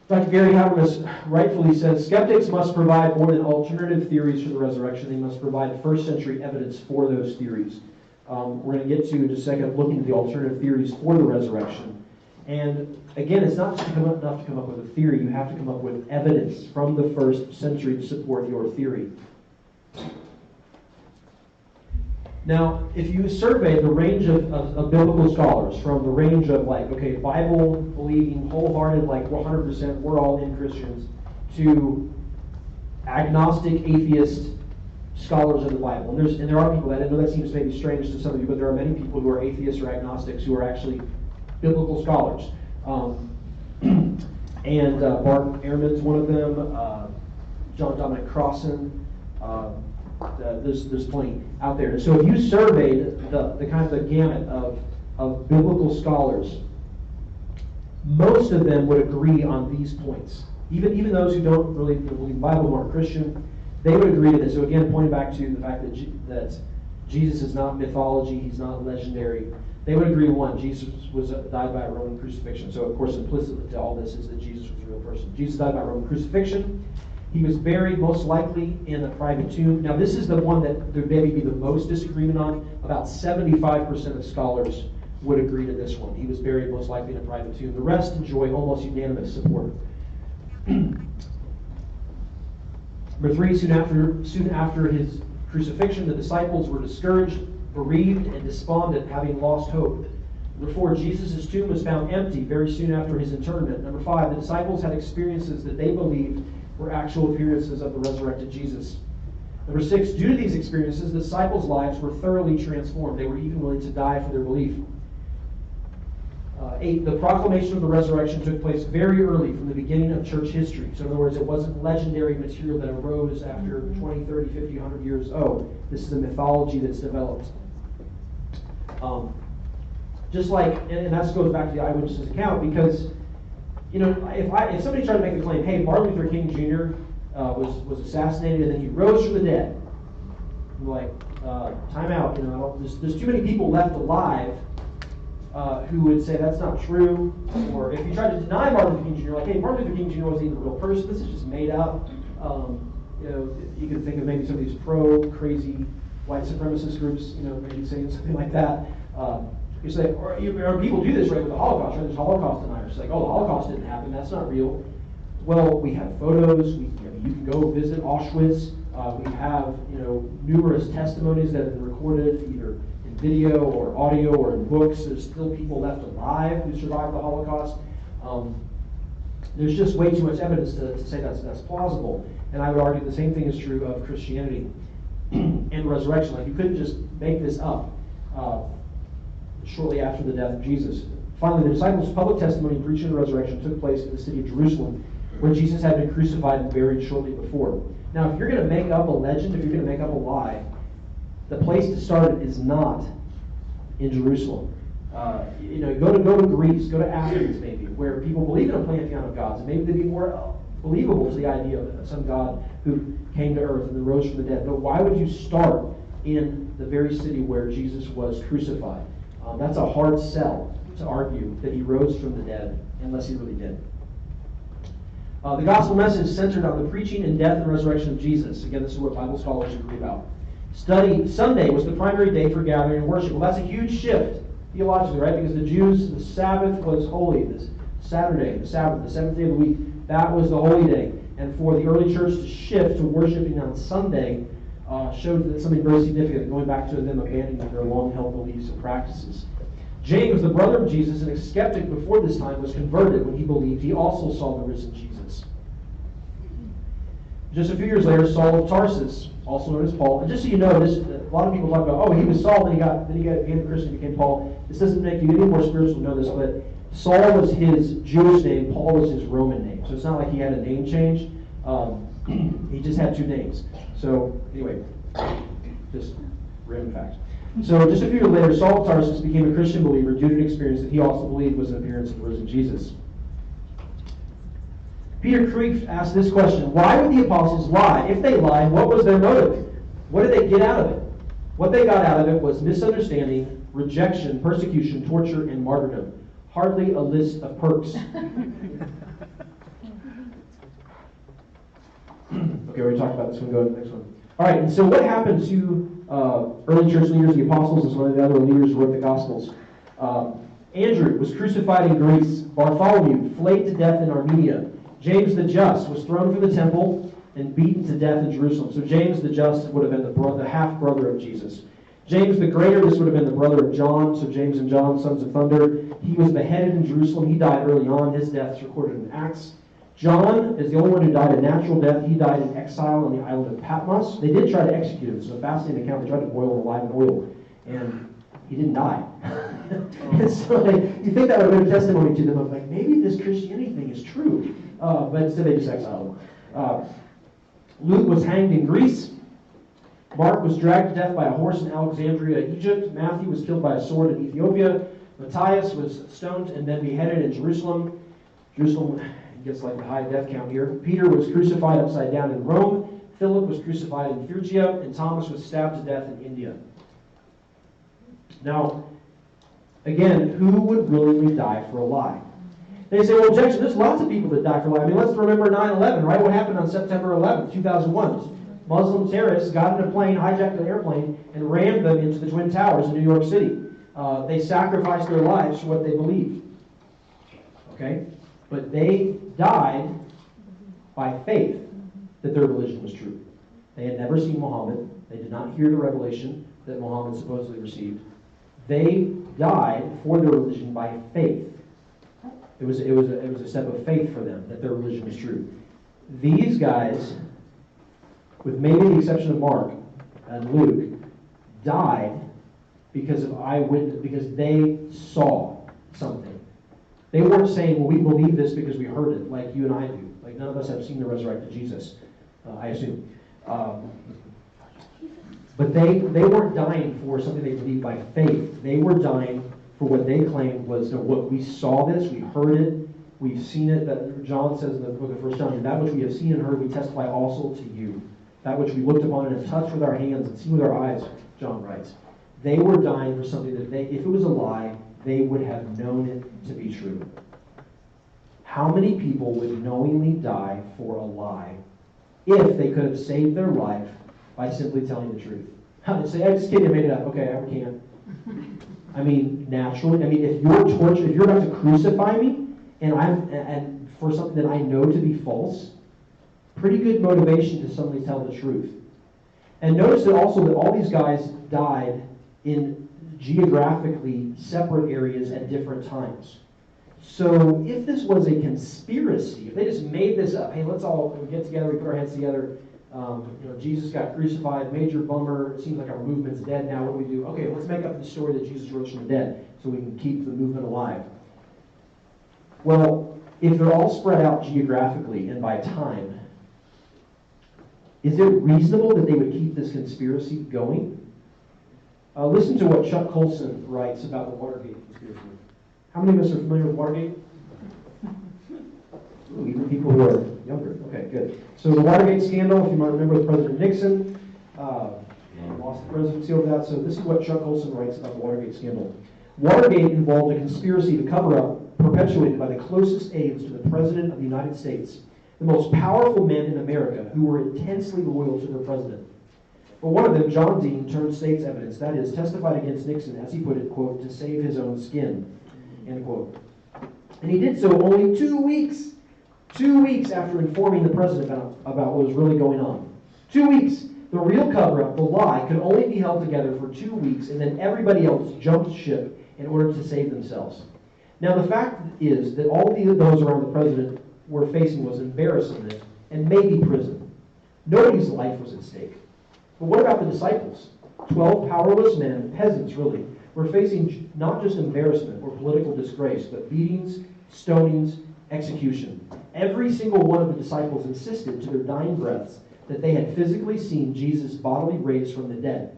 Dr. Gary Habermas rightfully says, skeptics must provide more than alternative theories for the resurrection. They must provide first century evidence for those theories. We're going to get to in just a second looking at the alternative theories for the resurrection. And again, it's not just enough to come up with a theory. You have to come up with evidence from the first century to support your theory. Now, if you survey the range of biblical scholars, from the range of Bible believing, wholehearted, 100%, we're all in Christians, to agnostic, atheist scholars of the Bible. And there are people that, I know that seems maybe strange to some of you, but there are many people who are atheists or agnostics who are actually biblical scholars. And Bart Ehrman's one of them, John Dominic Crossan, there's plenty out there. And so if you surveyed the kind of the gamut of biblical scholars, most of them would agree on these points. Even those who don't really believe the Bible, who aren't Christian, they would agree to this. So again, pointing back to the fact that Jesus is not mythology, he's not legendary. They would agree, one, Jesus died by a Roman crucifixion. So of course, implicit to all this is that Jesus was a real person. Jesus died by Roman crucifixion. He was buried most likely in a private tomb. Now this is the one that there may be the most disagreement on. About 75% of scholars would agree to this one. He was buried most likely in a private tomb. The rest enjoy almost unanimous support. Number three, soon after his crucifixion, the disciples were discouraged, bereaved, and despondent, having lost hope. Number four, Jesus' tomb was found empty very soon after his interment. Number five, the disciples had experiences that they believed were actual appearances of the resurrected Jesus. Number six, due to these experiences, the disciples' lives were thoroughly transformed. They were even willing to die for their belief. Eight, the proclamation of the resurrection took place very early from the beginning of church history. So in other words, it wasn't legendary material that arose after 20, 30, 50, 100 years. Oh, this is a mythology that's developed. Just like, and that goes back to the eyewitness's account, because if somebody tried to make the claim, hey, Martin Luther King Jr. Was assassinated and then he rose from the dead, I'm like, time out. There's too many people left alive who would say that's not true. Or if you try to deny Martin Luther King Jr., like, hey, Martin Luther King Jr. wasn't even a real person. This is just made up. You could think of maybe some of these crazy white supremacist groups, maybe saying something like that. You say, or people do this right with the Holocaust, right? There's Holocaust deniers. It's like, oh, the Holocaust didn't happen. That's not real. Well, we have photos. You can go visit Auschwitz. We have numerous testimonies that have been recorded either in video or audio or in books. There's still people left alive who survived the Holocaust. There's just way too much evidence to say that's plausible. And I would argue the same thing is true of Christianity and resurrection. Like, you couldn't just make this up shortly after the death of Jesus. Finally, the disciples' public testimony and preaching of the resurrection took place in the city of Jerusalem, where Jesus had been crucified and buried shortly before. Now, if you're going to make up a legend, if you're going to make up a lie, the place to start it is not in Jerusalem. Go to Greece, go to Athens maybe, where people believe in a pantheon of gods, and maybe they'd be more believable to the idea of some God who came to earth and then rose from the dead. But why would you start in the very city where Jesus was crucified? That's a hard sell to argue that he rose from the dead, unless he really did. The gospel message centered on the preaching and death and resurrection of Jesus. Again, this is what Bible scholars agree about. Sunday was the primary day for gathering and worship. Well, that's a huge shift theologically, right? Because the Jews, the Sabbath was holy. This Saturday, the Sabbath, the seventh day of the week, that was the holy day. And for the early church to shift to worshiping on Sunday showed that something very significant, going back to them abandoning their long-held beliefs and practices. James, the brother of Jesus and a skeptic before this time, was converted when he believed he also saw the risen Jesus. Just a few years later, Saul of Tarsus, also known as Paul, and just so you know, this a lot of people talk about, oh, he was Saul, then he became a Christian, became Paul. This doesn't make you any more spiritual to know this, but Saul was his Jewish name, Paul was his Roman name. So it's not like he had a name change. He just had two names. So anyway, just random fact. So just a few years later, Saul of Tarsus became a Christian believer due to an experience that he also believed was an appearance of the risen Jesus. Peter Kreeft asked this question: why would the apostles lie? If they lied, what was their motive? What did they get out of it? What they got out of it was misunderstanding, rejection, persecution, torture, and martyrdom. Hardly a list of perks. Okay, we already talked about this one. Go to the next one. All right, and so what happened to early church leaders, the apostles, as one of the other leaders who wrote the Gospels? Andrew was crucified in Greece. Bartholomew flayed to death in Armenia. James the Just was thrown from the temple and beaten to death in Jerusalem. So James the Just would have been the half-brother of Jesus. James the Greater, this would have been the brother of John. So James and John, sons of thunder. He was beheaded in Jerusalem. He died early on. His death is recorded in Acts. John is the only one who died a natural death. He died in exile on the island of Patmos. They did try to execute him. It's a fascinating account. They tried to boil him alive in oil, and he didn't die. And so you think that would have been a testimony to them of like, maybe this Christianity thing is true. But instead they just exiled him. Luke was hanged in Greece. Mark was dragged to death by a horse in Alexandria, Egypt. Matthew was killed by a sword in Ethiopia. Matthias was stoned and then beheaded in Jerusalem. Jerusalem gets like the high death count here. Peter was crucified upside down in Rome. Philip was crucified in Phrygia. And Thomas was stabbed to death in India. Now, again, who would willingly die for a lie? They say, well, objection, there's lots of people that die for a lie. I mean, let's remember 9/11, right? What happened on September 11th, 2001? Muslim terrorists got in a plane, hijacked an airplane, and rammed them into the Twin Towers in New York City. They sacrificed their lives for what they believed. Okay? But they died by faith that their religion was true. They had never seen Muhammad. They did not hear the revelation that Muhammad supposedly received. They died for their religion by faith. It was a step of faith for them that their religion was true. These guys, with maybe the exception of Mark and Luke, died because of eyewitness, because they saw something. They weren't saying, well, we believe this because we heard it, like you and I do. Like none of us have seen the resurrected Jesus, I assume. But they weren't dying for something they believed by faith. They were dying for what they claimed was, what we saw this, we heard it, we've seen it. That John says in the book of 1 John, that which we have seen and heard, we testify also to you. That which we looked upon and have touched with our hands and seen with our eyes, John writes. They were dying for something that if it was a lie, they would have known it to be true. How many people would knowingly die for a lie if they could have saved their life by simply telling the truth? Say, I just kidding, I made it up. Okay, I can't. I mean, naturally. I mean, if you're about to crucify me, and for something that I know to be false, pretty good motivation to suddenly tell the truth. And notice that also that all these guys died in geographically separate areas at different times. So if this was a conspiracy, if they just made this up, hey, let's all get together, we put our heads together, Jesus got crucified, major bummer, it seems like our movement's dead now, what do we do? Okay, let's make up the story that Jesus rose from the dead so we can keep the movement alive. Well, if they're all spread out geographically and by time, is it reasonable that they would keep this conspiracy going? Listen to what Chuck Colson writes about the Watergate conspiracy. How many of us are familiar with Watergate? Ooh, even people who are younger. Okay, good. So the Watergate scandal, if you might remember, with President Nixon, lost the presidency over that. So this is what Chuck Colson writes about the Watergate scandal. Watergate involved a conspiracy to cover up perpetuated by the closest aides to the President of the United States, the most powerful men in America who were intensely loyal to their president. But one of them, John Dean, turned state's evidence, that is, testified against Nixon, as he put it, quote, to save his own skin, end quote. And he did so only 2 weeks after informing the president about what was really going on. 2 weeks. The real cover-up, the lie, could only be held together for 2 weeks, and then everybody else jumped ship in order to save themselves. Now, the fact is that all those around the president were facing was embarrassment and maybe prison. Nobody's life was at stake. But what about the disciples? 12 powerless men, peasants really, were facing not just embarrassment or political disgrace, but beatings, stonings, execution. Every single one of the disciples insisted to their dying breaths that they had physically seen Jesus bodily raised from the dead.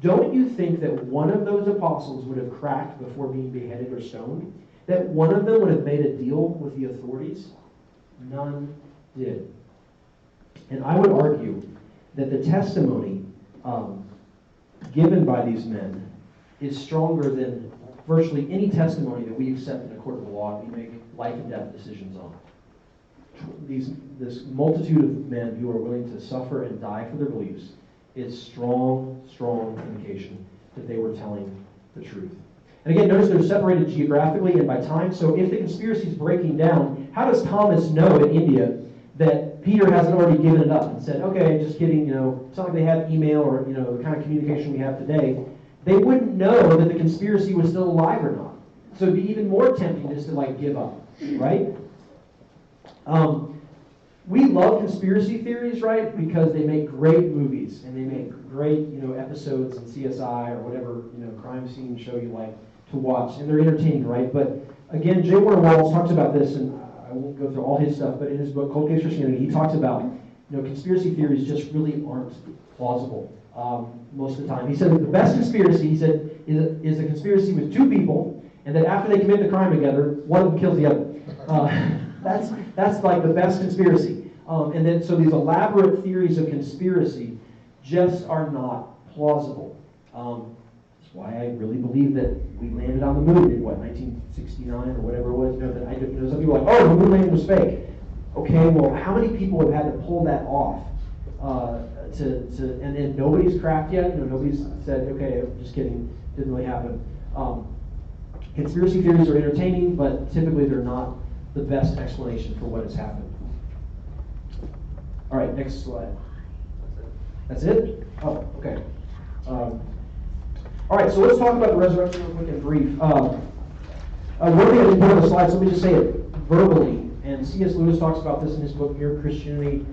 Don't you think that one of those apostles would have cracked before being beheaded or stoned? That one of them would have made a deal with the authorities? None did. And I would argue that the testimony given by these men is stronger than virtually any testimony that we accept in a court of law and we make life and death decisions on. This multitude of men who are willing to suffer and die for their beliefs is strong indication that they were telling the truth. And again, notice they're separated geographically and by time. So if the conspiracy is breaking down, how does Thomas know in India that Peter hasn't already given it up and said, okay, just kidding, it's not like they have email or, the kind of communication we have today. They wouldn't know that the conspiracy was still alive or not. So it'd be even more tempting just to give up, right? We love conspiracy theories, right? Because they make great movies and they make great, episodes in CSI or whatever, crime scene show you like to watch, and they're entertaining, right? But again, J. Warner Wallace talks about this, and I won't go through all his stuff, but in his book Cold Case Christianity, he talks about, conspiracy theories just really aren't plausible most of the time. He said that the best conspiracy, he said, is a conspiracy with two people, and that after they commit the crime together, one of them kills the other. That's like the best conspiracy. And then so these elaborate theories of conspiracy just are not plausible. That's why I really believe that we landed on the moon in 1969 or whatever it was. Some people are like, oh, the moon landing was fake. Okay, well, how many people have had to pull that off? And then nobody's cracked yet. Nobody's said, okay, I'm just kidding, didn't really happen. Conspiracy theories are entertaining, but typically they're not the best explanation for what has happened. All right, next slide. That's it? Oh, okay. All right, so let's talk about the resurrection real quick and brief. One thing I didn't put on the slide, so let me just say it verbally. And C.S. Lewis talks about this in his book, Mere Christianity.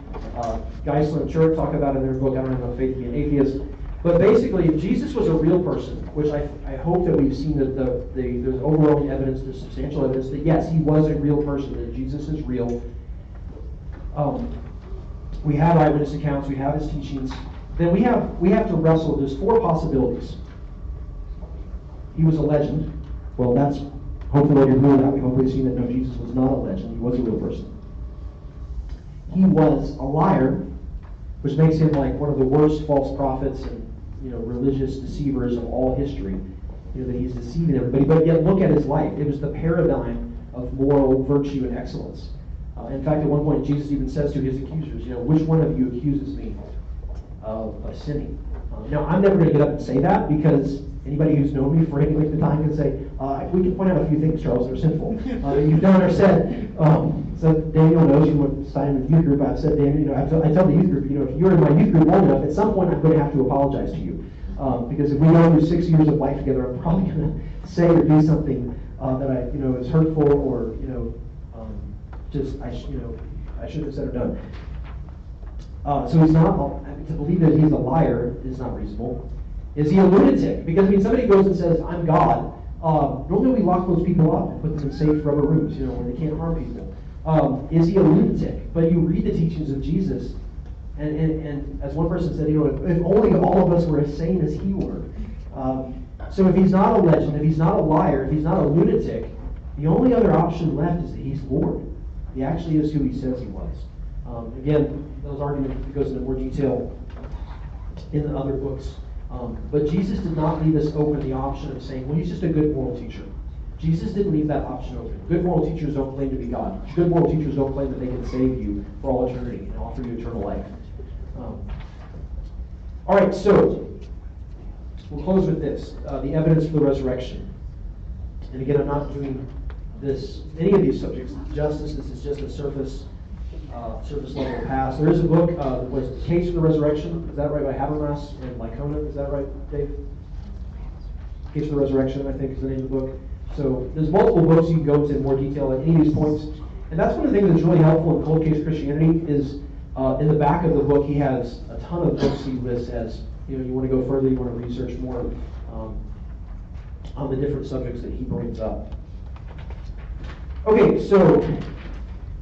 Geisler and Church talk about it in their book, I Don't Have No Faith to Be an Atheist. But basically, if Jesus was a real person, which I hope that we've seen that there's overwhelming evidence, there's substantial evidence that yes, he was a real person, that Jesus is real. We have eyewitness accounts, we have his teachings. Then we have to wrestle. There's four possibilities. He was a legend. Well, that's hopefully what you're doing that. We've hopefully seen that no, Jesus was not a legend. He was a real person. He was a liar, which makes him like one of the worst false prophets and religious deceivers of all history. That he's deceiving everybody. But yet, look at his life. It was the paradigm of moral virtue and excellence. In fact, at one point, Jesus even says to his accusers, which one of you accuses me of sinning? Now, I'm never going to get up and say that because anybody who's known me for any length of time can say, we can point out a few things, Charles, that are sinful that you've done or said. So Daniel knows you went sign the youth group. I've said, Daniel, I tell the youth group, if you're in my youth group long enough, at some point I'm going to have to apologize to you. Because if we go through 6 years of life together, I'm probably going to say or do something that is hurtful or I shouldn't have said or done. So he's not, to believe that he's a liar is not reasonable. Is he a lunatic? Because somebody goes and says, I'm God. Normally we lock those people up and put them in safe rubber rooms, where they can't harm people. Is he a lunatic? But you read the teachings of Jesus, and as one person said, if only all of us were as sane as he were. So if he's not a legend, if he's not a liar, if he's not a lunatic, the only other option left is that he's Lord. He actually is who he says he was. Again, those arguments goes into more detail in the other books. But Jesus did not leave us open the option of saying, well, he's just a good moral teacher. Jesus didn't leave that option open. Good moral teachers don't claim to be God. Good moral teachers don't claim that they can save you for all eternity and offer you eternal life. All right, so we'll close with this, the evidence for the resurrection. And again, I'm not doing any of these subjects justice. This is just a surface level pass. There is a book that was Case for the Resurrection. Is that right? By Habermas and Lycona. Is that right, Dave? Case of the Resurrection, I think is the name of the book. So there's multiple books you can go into in more detail at any of these points. And that's one of the things that's really helpful in Cold Case Christianity is in the back of the book he has a ton of books he lists as, you want to go further, you want to research more on the different subjects that he brings up. Okay, so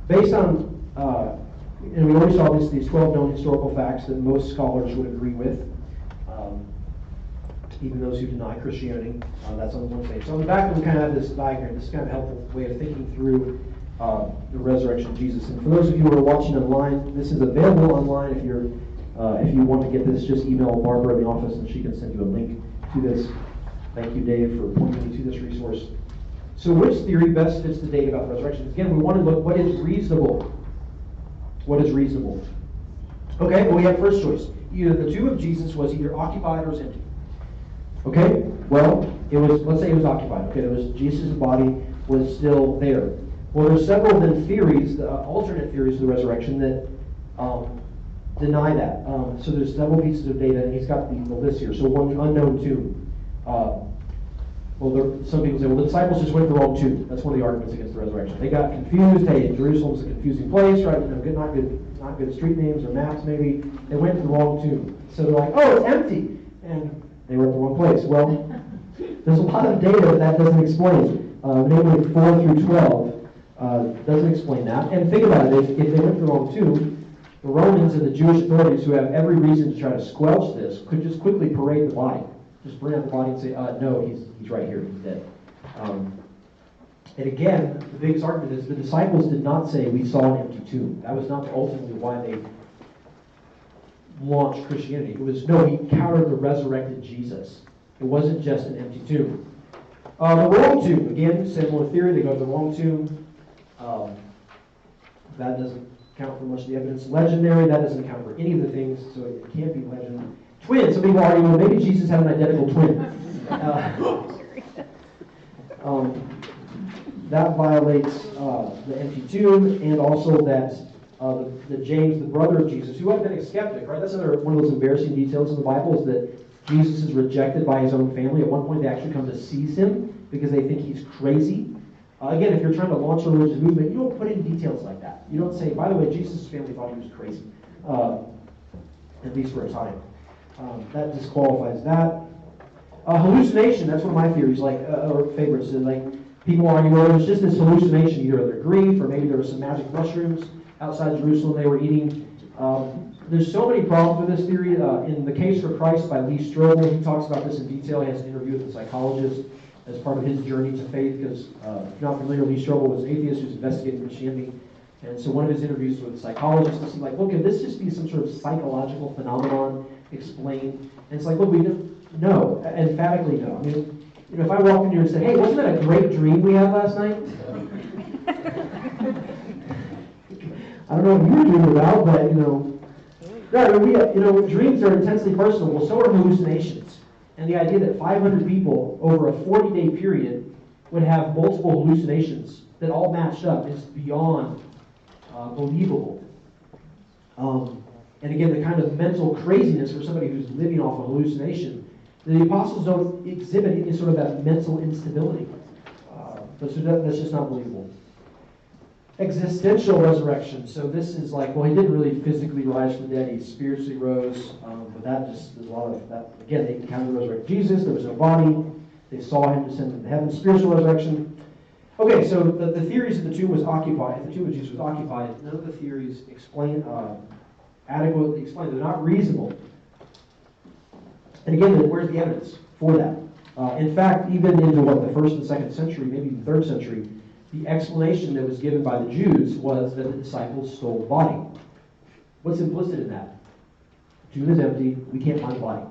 based on, and we already saw these 12 known historical facts that most scholars would agree with, even those who deny Christianity. That's on one page. So on the back, we kind of have this diagram. This is kind of a helpful way of thinking through the resurrection of Jesus. And for those of you who are watching online, this is available online. If you want to get this, just email Barbara in the office and she can send you a link to this. Thank you, Dave, for pointing me to this resource. So which theory best fits the data about resurrection? Again, we want to look what is reasonable. What is reasonable? Okay, well, we have first choice. Either the tomb of Jesus was either occupied or was empty. Okay, well, it was, let's say it was occupied. Okay, it was Jesus' body was still there. Well, there's several then theories, alternate theories of the resurrection that deny that. So there's several pieces of data, and he's got the list here. So one, unknown tomb. Some people say, well, the disciples just went to the wrong tomb. That's one of the arguments against the resurrection. They got confused. Hey, Jerusalem's a confusing place, right? Not good street names or maps, maybe. They went to the wrong tomb. So they're like, oh, it's empty. And they were at the wrong place. Well, there's a lot of data that doesn't explain. Namely 4 through 12 doesn't explain that. And think about it. If they went to the wrong tomb, the Romans and the Jewish authorities, who have every reason to try to squelch this, could just quickly parade the body. Just bring out the body and say, no, he's right here, he's dead. And again, the biggest argument is the disciples did not say we saw an empty tomb. That was not ultimately why they launched Christianity. It was, no, he encountered the resurrected Jesus. It wasn't just an empty tomb. The wrong tomb, again, similar theory, they go to the wrong tomb. That doesn't count for much of the evidence. Legendary, that doesn't account for any of the things, so it can't be legend. Twin, some people argue, well, maybe Jesus had an identical twin. That violates the empty tomb, and also that the James, the brother of Jesus, who had been a skeptic, right? That's another one of those embarrassing details in the Bible, is that Jesus is rejected by his own family. At one point, they actually come to seize him because they think he's crazy. Again, if you're trying to launch a religious movement, you don't put in details like that. You don't say, by the way, Jesus' family thought he was crazy, at least for a time. That disqualifies that. Hallucination, that's one of my theories, or favorites. Like, people argue, well, it was just this hallucination, either their grief, or maybe there were some magic mushrooms outside Jerusalem they were eating. There's so many problems with this theory. In The Case for Christ by Lee Strobel, he talks about this in detail. He has an interview with a psychologist as part of his journey to faith, because if you're not familiar, Lee Strobel was an atheist who's investigating Christianity. And so one of his interviews with a psychologist is like, look, could this just be some sort of psychological phenomenon explained? And it's like, look, we no, emphatically no. I mean, if I walked in here and said, hey, wasn't that a great dream we had last night? I don't know what you were dreaming about, but, dreams are intensely personal. Well, so are hallucinations. And the idea that 500 people over a 40-day period would have multiple hallucinations that all matched up is beyond believable. And again, the kind of mental craziness for somebody who's living off a hallucination, the apostles don't exhibit any sort of that mental instability. That's just not believable. Existential resurrection. So this is like, well, he didn't really physically rise from the dead. He spiritually rose. But that just, there's a lot of that. Again, they encountered the resurrected Jesus. There was no body. They saw him descend into heaven. Spiritual resurrection. Okay, so the theories that the tomb was occupied, the tomb of Jesus was occupied, none of the theories adequately explain. They're not reasonable. And again, where's the evidence for that? In fact, even into the 1st and 2nd century, maybe the 3rd century, the explanation that was given by the Jews was that the disciples stole the body. What's implicit in that? The tomb is empty, we can't find the body.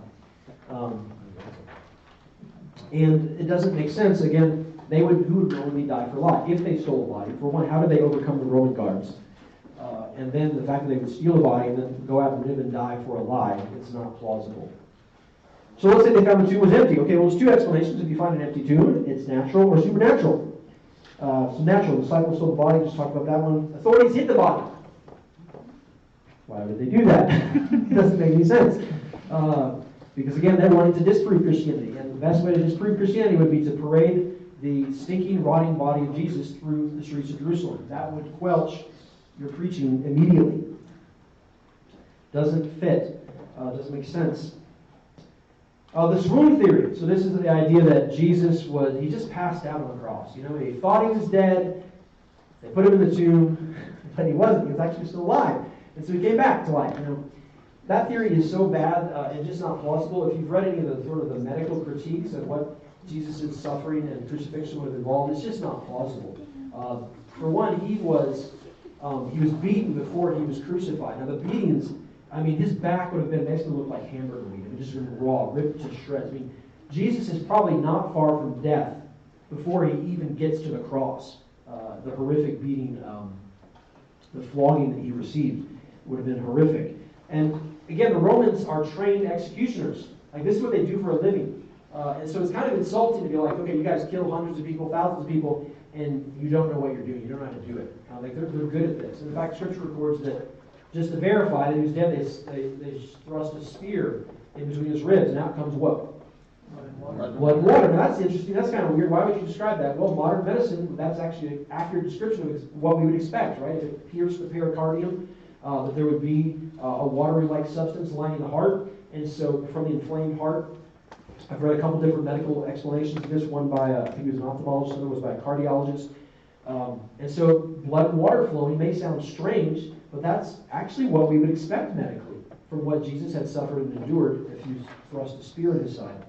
And it doesn't make sense. Again, who would normally die for life if they stole a body? For one, how did they overcome the Roman guards? And then the fact that they would steal a body and then go out and live and die for a lie, it's not plausible. So let's say they found the tomb was empty. Okay, well, there's two explanations. If you find an empty tomb, it's natural or supernatural. So natural, the disciples stole the body, just talked about that one. Authorities hid the body. Why would they do that? It doesn't make any sense. Because again, they wanted to disprove Christianity. And the best way to disprove Christianity would be to parade the stinking, rotting body of Jesus through the streets of Jerusalem. That would quelch your preaching immediately. Doesn't fit. Doesn't make sense. This ruling theory. So this is the idea that Jesus he just passed out on the cross. He thought he was dead. They put him in the tomb, but he wasn't. He was actually still alive. And so he came back to life. That theory is so bad and just not plausible. If you've read any of the sort of the medical critiques of what Jesus' suffering and crucifixion would have involved, it's just not plausible. For one, he was beaten before he was crucified. Now the beatings, his back would have been basically looked like hamburger meat. It would just been raw, ripped to shreds. Jesus is probably not far from death before he even gets to the cross. The horrific beating, the flogging that he received would have been horrific. And again, the Romans are trained executioners. Like, this is what they do for a living. And so it's kind of insulting to be like, okay, you guys kill hundreds of people, thousands of people, and you don't know what you're doing. You don't know how to do it. They're good at this. And in fact, Scripture records that just to verify that he was dead, they thrust a spear in between his ribs, and out comes what? Blood and water. Now that's interesting. That's kind of weird. Why would you describe that? Well, modern medicine, that's actually an accurate description of what we would expect, right? If it pierced the pericardium, that there would be a watery-like substance lining the heart. And so from the inflamed heart, I've read a couple different medical explanations of this, one by, I think he was an ophthalmologist, another was by a cardiologist. And so blood and water flowing may sound strange, but that's actually what we would expect medically from what Jesus had suffered and endured if you thrust a spear in his side.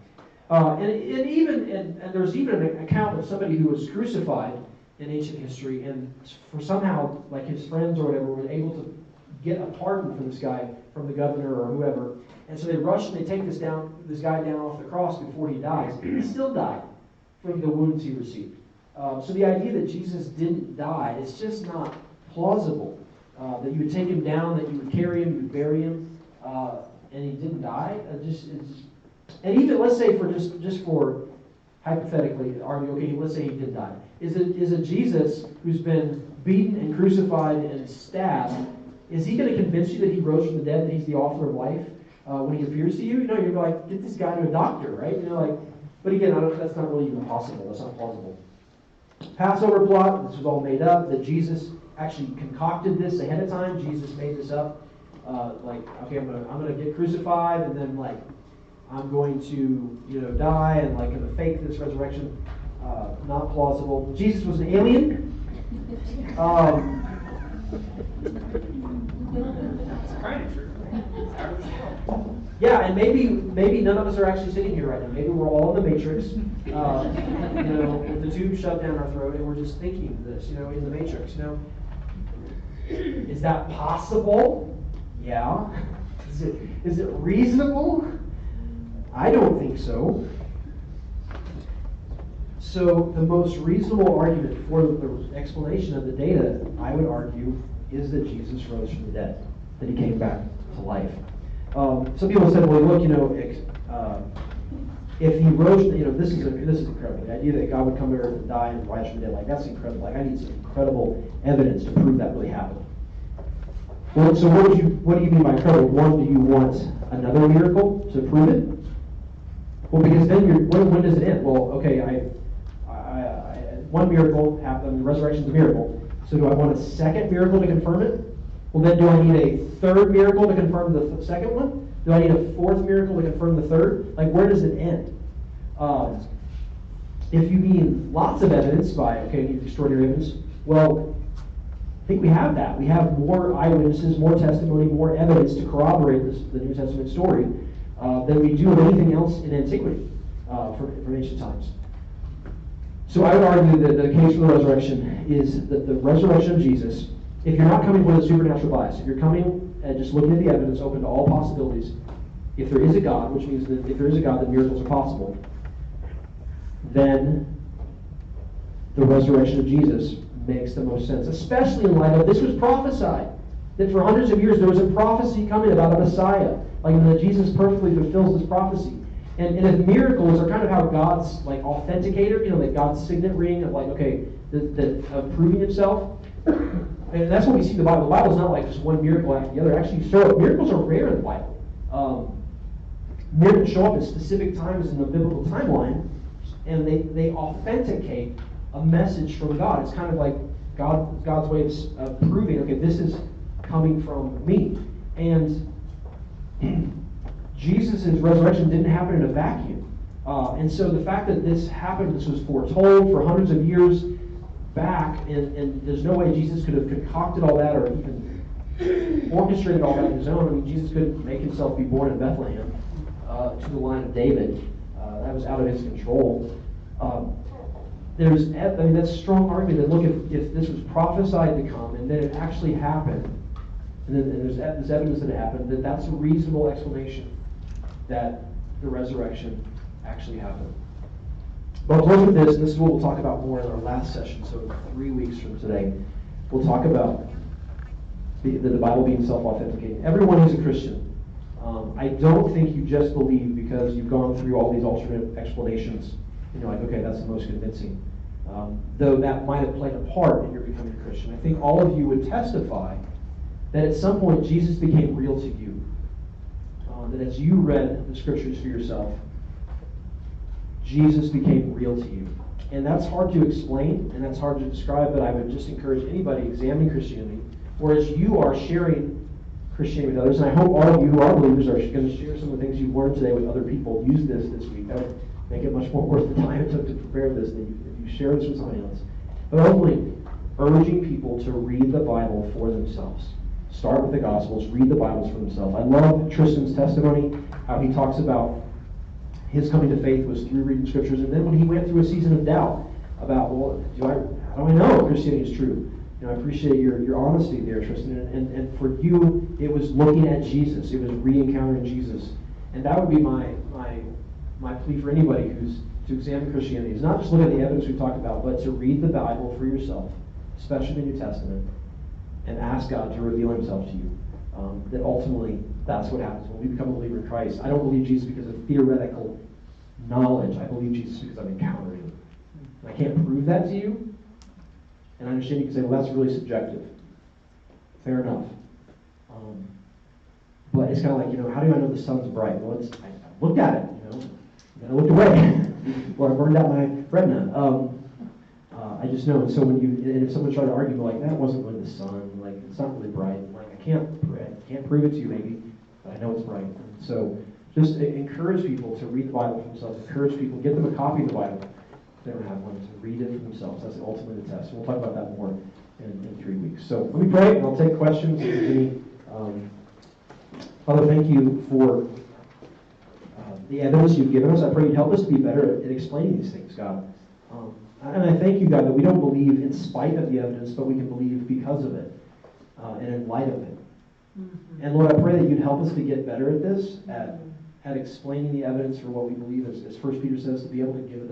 And there's even an account of somebody who was crucified in ancient history, and for somehow, like his friends or whatever, were able to get a pardon for this guy from the governor or whoever. And so they rush and they take this guy down off the cross before he dies. He still died from the wounds he received. So the idea that Jesus didn't die is just not plausible. That you would take him down, that you would carry him, you would bury him, and he didn't die. And even, let's say, just for hypothetically argue, okay, let's say he did die. Is it Jesus who's been beaten and crucified and stabbed? Is he going to convince you that he rose from the dead, that he's the author of life when he appears to you? You're like, get this guy to a doctor, right? But again, that's not really even possible. That's not plausible. Passover plot, this was all made up, that Jesus actually concocted this ahead of time. Jesus made this up. Okay, I'm gonna get crucified, and then I'm going to die, and I'm gonna fake this resurrection. Not plausible. Jesus was an alien. It's kind of true. Yeah, and maybe none of us are actually sitting here right now. Maybe we're all in the Matrix, with the tube shoved down our throat, and we're just thinking this, in the Matrix. Is that possible? Yeah. Is it reasonable? I don't think so. So the most reasonable argument for the explanation of the data, I would argue, is that Jesus rose from the dead, that he came back to life. Some people said, well, look, if he rose, this is incredible. The idea that God would come to earth and die and rise from the dead, that's incredible. I need some incredible evidence to prove that really happened. Well, so what do you mean by incredible? One, do you want another miracle to prove it? Well, because then when does it end? Well, okay, one miracle happened, the resurrection's a miracle. So do I want a second miracle to confirm it? Well, then do I need a third miracle to confirm the second one? Do I need a fourth miracle to confirm the third? Where does it end? If you mean lots of evidence you need extraordinary evidence, well, I think we have that. We have more eyewitnesses, more testimony, more evidence to corroborate the New Testament story than we do of anything else in antiquity from ancient times. So I would argue that the case for the resurrection is that the resurrection of Jesus, if you're not coming with a supernatural bias, if you're coming and just looking at the evidence open to all possibilities, if there is a God, which means that if there is a God, then miracles are possible, then the resurrection of Jesus makes the most sense, especially in light of this was prophesied, that for hundreds of years there was a prophecy coming about a Messiah, that Jesus perfectly fulfills this prophecy. And if miracles are kind of how God's authenticator, God's signet ring of of proving himself. And that's what we see in the Bible. The Bible's not just one miracle after the other. Actually, miracles are rare in the Bible. miracles show up at specific times in the biblical timeline, and they authenticate a message from God. It's kind of like God's way of proving, okay, this is coming from me. And Jesus' resurrection didn't happen in a vacuum. And so the fact that this happened, this was foretold for hundreds of years back, and there's no way Jesus could have concocted all that or even orchestrated all that on his own. I mean, Jesus couldn't make himself be born in Bethlehem to the line of David. That was out of his control. That's a strong argument that, look, if this was prophesied to come and then it actually happened, and then there's evidence that it happened, that's a reasonable explanation that the resurrection actually happened. But I'll close with this, and this is what we'll talk about more in our last session, so 3 weeks from today. We'll talk about the Bible being self-authenticating. Everyone who's a Christian, I don't think you just believe because you've gone through all these alternate explanations, and you're like, okay, that's the most convincing. Though that might have played a part in your becoming a Christian. I think all of you would testify that at some point Jesus became real to you. That as you read the scriptures for yourself, Jesus became real to you. And that's hard to explain, and that's hard to describe, but I would just encourage anybody examining Christianity, or as you are sharing Christianity with others, and I hope all of you who are believers are going to share some of the things you've learned today with other people. Use this week. That would make it much more worth the time it took to prepare this, if you share this with somebody else. But ultimately, urging people to read the Bible for themselves. Start with the Gospels, read the Bibles for themselves. I love Tristan's testimony, how he talks about his coming to faith was through reading scriptures, and then when he went through a season of doubt about, well, how do I know Christianity is true? I appreciate your honesty there, Tristan. And for you, it was looking at Jesus. It was re-encountering Jesus. And that would be my plea for anybody who's to examine Christianity. Is not just look at the evidence we talked about, but to read the Bible for yourself, especially the New Testament, and ask God to reveal himself to you. That ultimately, that's what happens when we become a believer in Christ. I don't believe Jesus because of theoretical knowledge. I believe Jesus because I'm encountering him. And I can't prove that to you. And I understand you can say, well, that's really subjective. Fair enough. But it's kind of like, how do I know the sun's bright? Well, I looked at it, and I looked away. Or I burned out my retina. I just know. And so and if someone tried to argue, like, that wasn't really the sun, like, it's not really bright. Like, I can't prove it to you, maybe, but I know it's bright. And so just encourage people to read the Bible for themselves. Encourage people, get them a copy of the Bible. They don't have one, to read it for themselves. That's ultimately the test. We'll talk about that more in 3 weeks. So let me pray, and I'll take questions. If there's any, Father, thank you for the evidence you've given us. I pray you'd help us to be better at explaining these things, God. And I thank you, God, that we don't believe in spite of the evidence, but we can believe because of it and in light of it. Mm-hmm. And Lord, I pray that you'd help us to get better at this, at explaining the evidence for what we believe, as 1 Peter says, to be able to give it